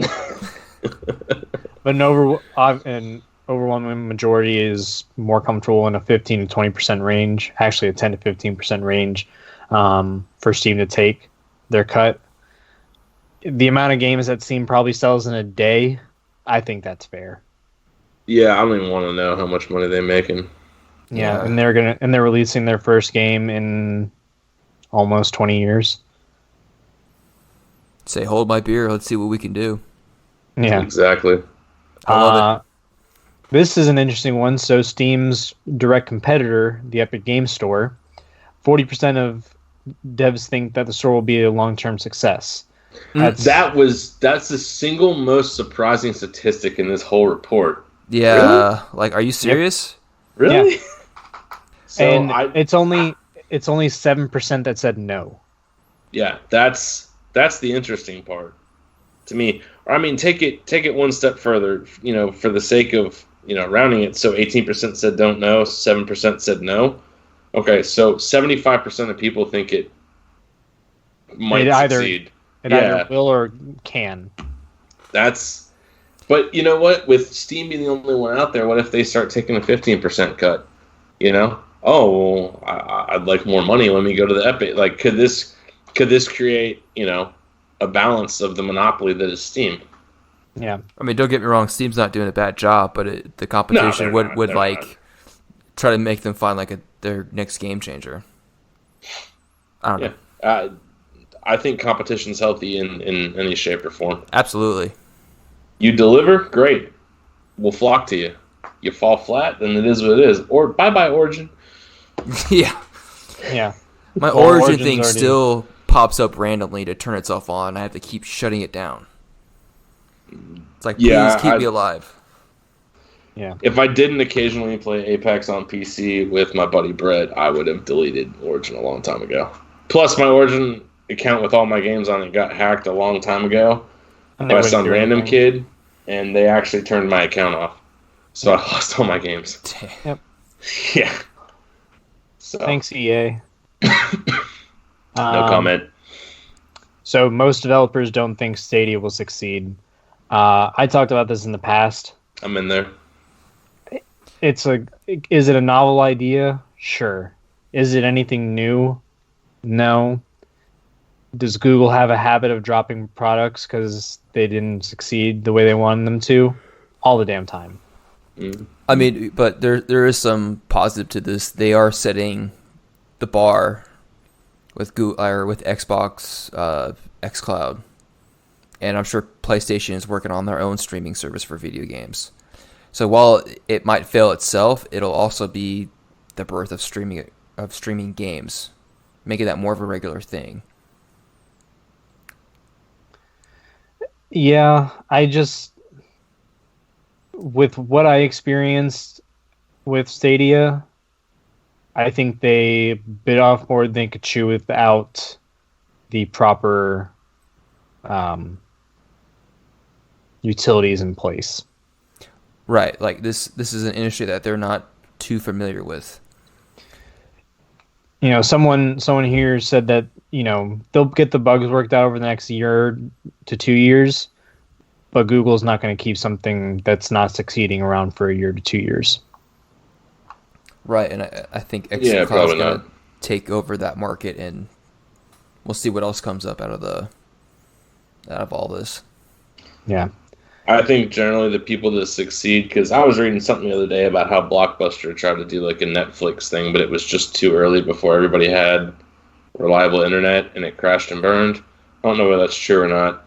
Speaker 1: But an overwhelming majority is more comfortable in a 15 to 20% range, actually a 10 to 15% range for Steam to take their cut. The amount of games that Steam probably sells in a day, I think that's fair.
Speaker 3: Yeah, I don't even want to know how much money they're making.
Speaker 1: Yeah, and they're releasing their first game in almost 20 years.
Speaker 2: Say, hold my beer. Let's see what we can do.
Speaker 1: Yeah,
Speaker 3: exactly.
Speaker 2: I love it.
Speaker 1: This is an interesting one. So Steam's direct competitor, the Epic Game Store, 40% of devs think that the store will be a long-term success.
Speaker 3: That's the single most surprising statistic in this whole report.
Speaker 2: Yeah,
Speaker 3: really?
Speaker 2: Like, are you serious?
Speaker 3: Yep. Really?
Speaker 1: Yeah. So it's only 7% that said no.
Speaker 3: Yeah, that's the interesting part to me. I mean, take it one step further. For the sake of rounding it. So 18% said don't know, 7% said no. Okay, so 75% of people think it might succeed.
Speaker 1: It either will or can.
Speaker 3: But you know what? With Steam being the only one out there, what if they start taking a 15% cut? Oh, well, I'd like more money. Let me go to the Epic. Like, could this create a balance of the monopoly that is Steam?
Speaker 1: Yeah.
Speaker 2: I mean, don't get me wrong. Steam's not doing a bad job, but the competition would try to make them find their next game changer. I don't know.
Speaker 3: I think competition's healthy in any shape or form.
Speaker 2: Absolutely.
Speaker 3: You deliver, great. We'll flock to you. You fall flat, then it is what it is. Or bye-bye, Origin.
Speaker 2: Yeah.
Speaker 1: Yeah.
Speaker 2: My Origin thing still pops up randomly to turn itself on. I have to keep shutting it down. It's like, please keep me alive.
Speaker 1: Yeah.
Speaker 3: If I didn't occasionally play Apex on PC with my buddy Brett, I would have deleted Origin a long time ago. Plus, my Origin account with all my games on it got hacked a long time ago by some random kid, and they actually turned my account off. So I lost all my games.
Speaker 1: Yep.
Speaker 3: Yeah. So.
Speaker 1: Thanks, EA.
Speaker 3: No comment.
Speaker 1: So most developers don't think Stadia will succeed. I talked about this in the past.
Speaker 3: I'm in there.
Speaker 1: Is it a novel idea? Sure. Is it anything new? No. Does Google have a habit of dropping products because they didn't succeed the way they wanted them to? All the damn time.
Speaker 2: I mean, but there is some positive to this. They are setting the bar with Google or with Xbox xCloud, and I'm sure PlayStation is working on their own streaming service for video games. So while it might fail itself, it'll also be the birth of streaming games, making that more of a regular thing.
Speaker 1: Yeah, with what I experienced with Stadia, I think they bit off more than they could chew without the proper utilities in place.
Speaker 2: Right, like this is an industry that they're not too familiar with.
Speaker 1: Someone here said that they'll get the bugs worked out over the next year to 2 years, but Google's not going to keep something that's not succeeding around for a year to 2 years.
Speaker 2: Right, and I think xCloud
Speaker 3: probably
Speaker 2: is going
Speaker 3: not.
Speaker 2: to take over that market, and we'll see what else comes up out of all this.
Speaker 1: Yeah.
Speaker 3: I think generally the people that succeed, because I was reading something the other day about how Blockbuster tried to do like a Netflix thing, but it was just too early before everybody had reliable internet, and it crashed and burned. I don't know whether that's true or not.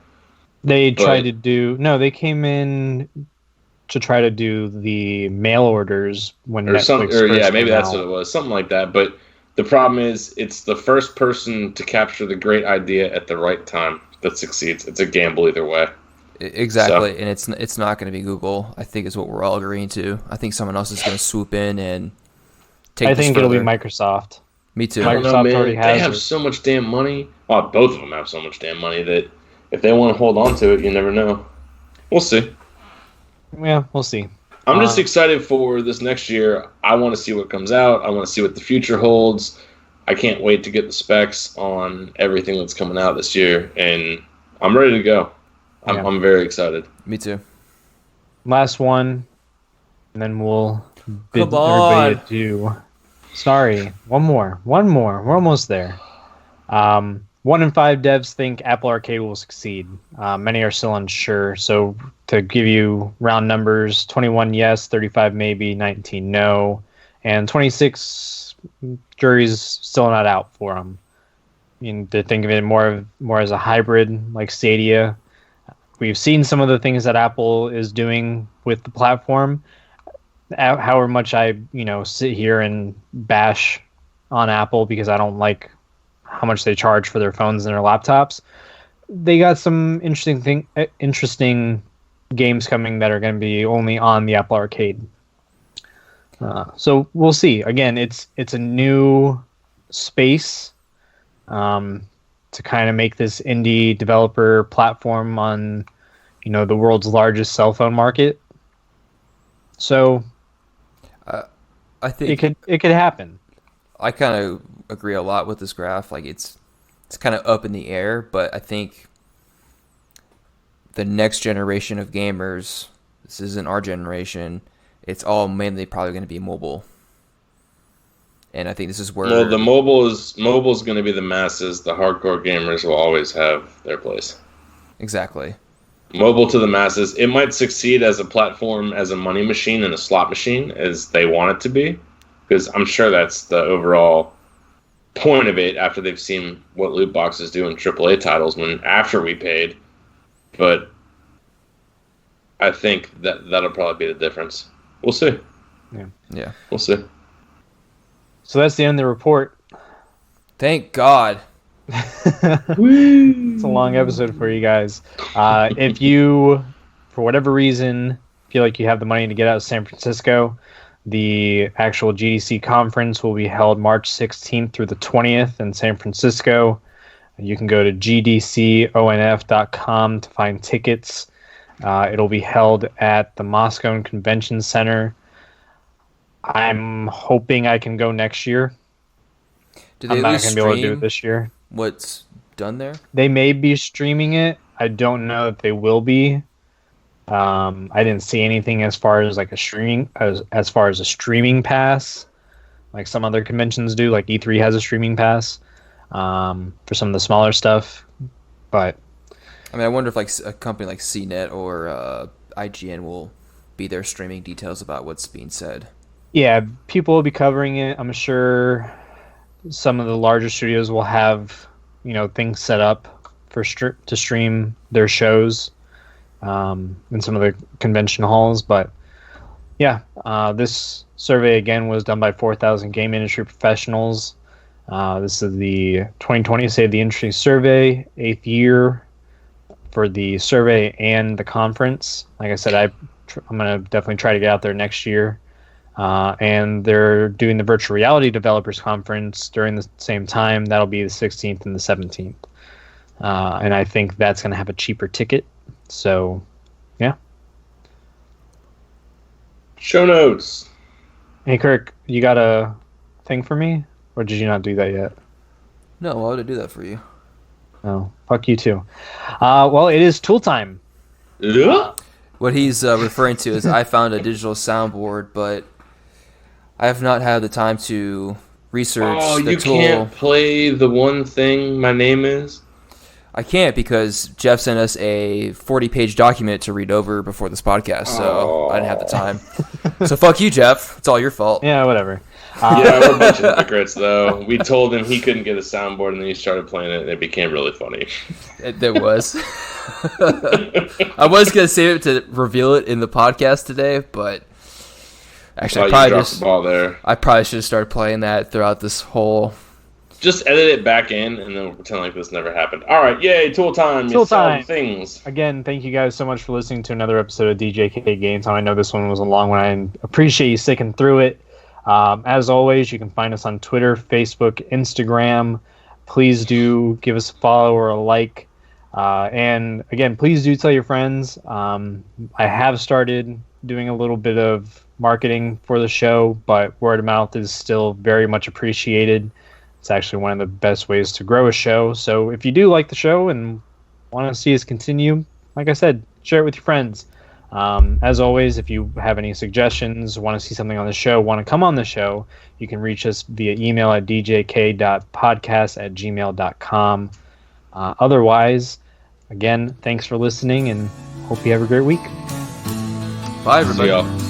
Speaker 1: They came in to try to do the mail orders when Netflix first
Speaker 3: maybe
Speaker 1: came
Speaker 3: that's
Speaker 1: out.
Speaker 3: what it was, something like that. But the problem is, it's the first person to capture the great idea at the right time that succeeds. It's a gamble either way.
Speaker 2: Exactly, and it's not going to be Google. I think is what we're all agreeing to. I think someone else is going to swoop in and take.
Speaker 1: I
Speaker 2: this
Speaker 1: think
Speaker 2: further.
Speaker 1: it'll be Microsoft.
Speaker 2: Me too.
Speaker 3: I don't know, man.
Speaker 1: already has
Speaker 3: They have
Speaker 1: it.
Speaker 3: so much damn money. Well, both of them have so much damn money that if they want to hold on to it, you never know. We'll see.
Speaker 1: Yeah, we'll see.
Speaker 3: I'm just excited for this next year. I want to see what comes out. I want to see what the future holds. I can't wait to get the specs on everything that's coming out this year, and I'm ready to go. I'm very excited.
Speaker 2: Me too.
Speaker 1: Last one, and then we'll bid
Speaker 2: Come on.
Speaker 1: everybody adieu. Sorry, one more. We're almost there. 1 in 5 devs think Apple Arcade will succeed. Many are still unsure. So to give you round numbers, 21 yes, 35 maybe, 19 no, and 26 jury's still not out for them. They think of it more as a hybrid, like Stadia. We've seen some of the things that Apple is doing with the platform. However much I, sit here and bash on Apple because I don't like how much they charge for their phones and their laptops, they got some interesting games coming that are going to be only on the Apple Arcade. So we'll see. Again, it's a new space to kind of make this indie developer platform on, the world's largest cell phone market. So
Speaker 2: I think
Speaker 1: it could happen.
Speaker 2: I kind of agree a lot with this graph. Like it's kind of up in the air, but I think the next generation of gamers, this isn't our generation, it's all mainly probably going to be mobile. And I think this is where
Speaker 3: the mobile is going to be the masses. The hardcore gamers will always have their place.
Speaker 2: Exactly.
Speaker 3: Mobile to the masses. It might succeed as a platform, as a money machine and a slot machine, as they want it to be, because I'm sure that's the overall point of it after they've seen what loot boxes do in AAA titles after we paid. But I think that'll probably be the difference. We'll see.
Speaker 2: Yeah.
Speaker 3: We'll see.
Speaker 1: So that's the end of the report.
Speaker 2: Thank God.
Speaker 1: It's a long episode for you guys. If you, for whatever reason, feel like you have the money to get out of San Francisco, the actual GDC conference will be held March 16th through the 20th in San Francisco. You can go to gdconf.com to find tickets. It'll be held at the Moscow Convention Center. I'm hoping I can go next year. I'm not going to be able to do it this year.
Speaker 2: What's done there?
Speaker 1: They may be streaming it. I don't know if they will be. I didn't see anything as far as like a streaming as far as a streaming pass, like some other conventions do. Like E3 has a streaming pass for some of the smaller stuff. But
Speaker 2: I mean, I wonder if like a company like CNET or IGN will be there streaming details about what's being said.
Speaker 1: Yeah, people will be covering it. I'm sure some of the larger studios will have, things set up to stream their shows in some of the convention halls. But yeah, this survey again was done by 4,000 game industry professionals. This is the 2020 Save the Industry survey, 8th year for the survey and the conference. Like I said, I'm going to definitely try to get out there next year. And they're doing the virtual reality developers conference during the same time. That'll be the 16th and the 17th. And I think that's going to have a cheaper ticket. So, yeah.
Speaker 3: Show notes.
Speaker 1: Hey, Kirk, you got a thing for me? Or did you not do that yet?
Speaker 2: No, why would I do that for you?
Speaker 1: Oh, fuck you too. Well, it is tool time.
Speaker 3: Yeah.
Speaker 2: What he's referring to is I found a digital soundboard, but I have not had the time to research the tool.
Speaker 3: You can't play the one thing my name is?
Speaker 2: I can't because Jeff sent us a 40-page document to read over before this podcast, so I didn't have the time. So fuck you, Jeff. It's all your fault.
Speaker 1: Yeah, whatever.
Speaker 3: Yeah, we're a bunch of hypocrites, though. We told him he couldn't get a soundboard, and then he started playing it, and it became really funny.
Speaker 2: It was. I was going to save it to reveal it in the podcast today, but actually, I probably should have started playing that throughout this whole...
Speaker 3: Just edit it back in, and then we'll pretend like this never happened. All right, yay, tool time.
Speaker 1: Tool time.
Speaker 3: Things.
Speaker 1: Again, thank you guys so much for listening to another episode of DJK GameTime. I know this one was a long one. I appreciate you sticking through it. As always, you can find us on Twitter, Facebook, Instagram. Please do give us a follow or a like. And again, please do tell your friends. I have started doing a little bit of marketing for the show, but word of mouth is still very much appreciated. It's actually one of the best ways to grow a show. So if you do like the show and want to see us continue, like I said, share it with your friends. As always, if you have any suggestions, want to see something on the show, want to come on the show, you can reach us via email at djk.podcast@gmail.com. Otherwise, again, thanks for listening and hope you have a great week.
Speaker 2: Bye, everybody.
Speaker 3: See y'all.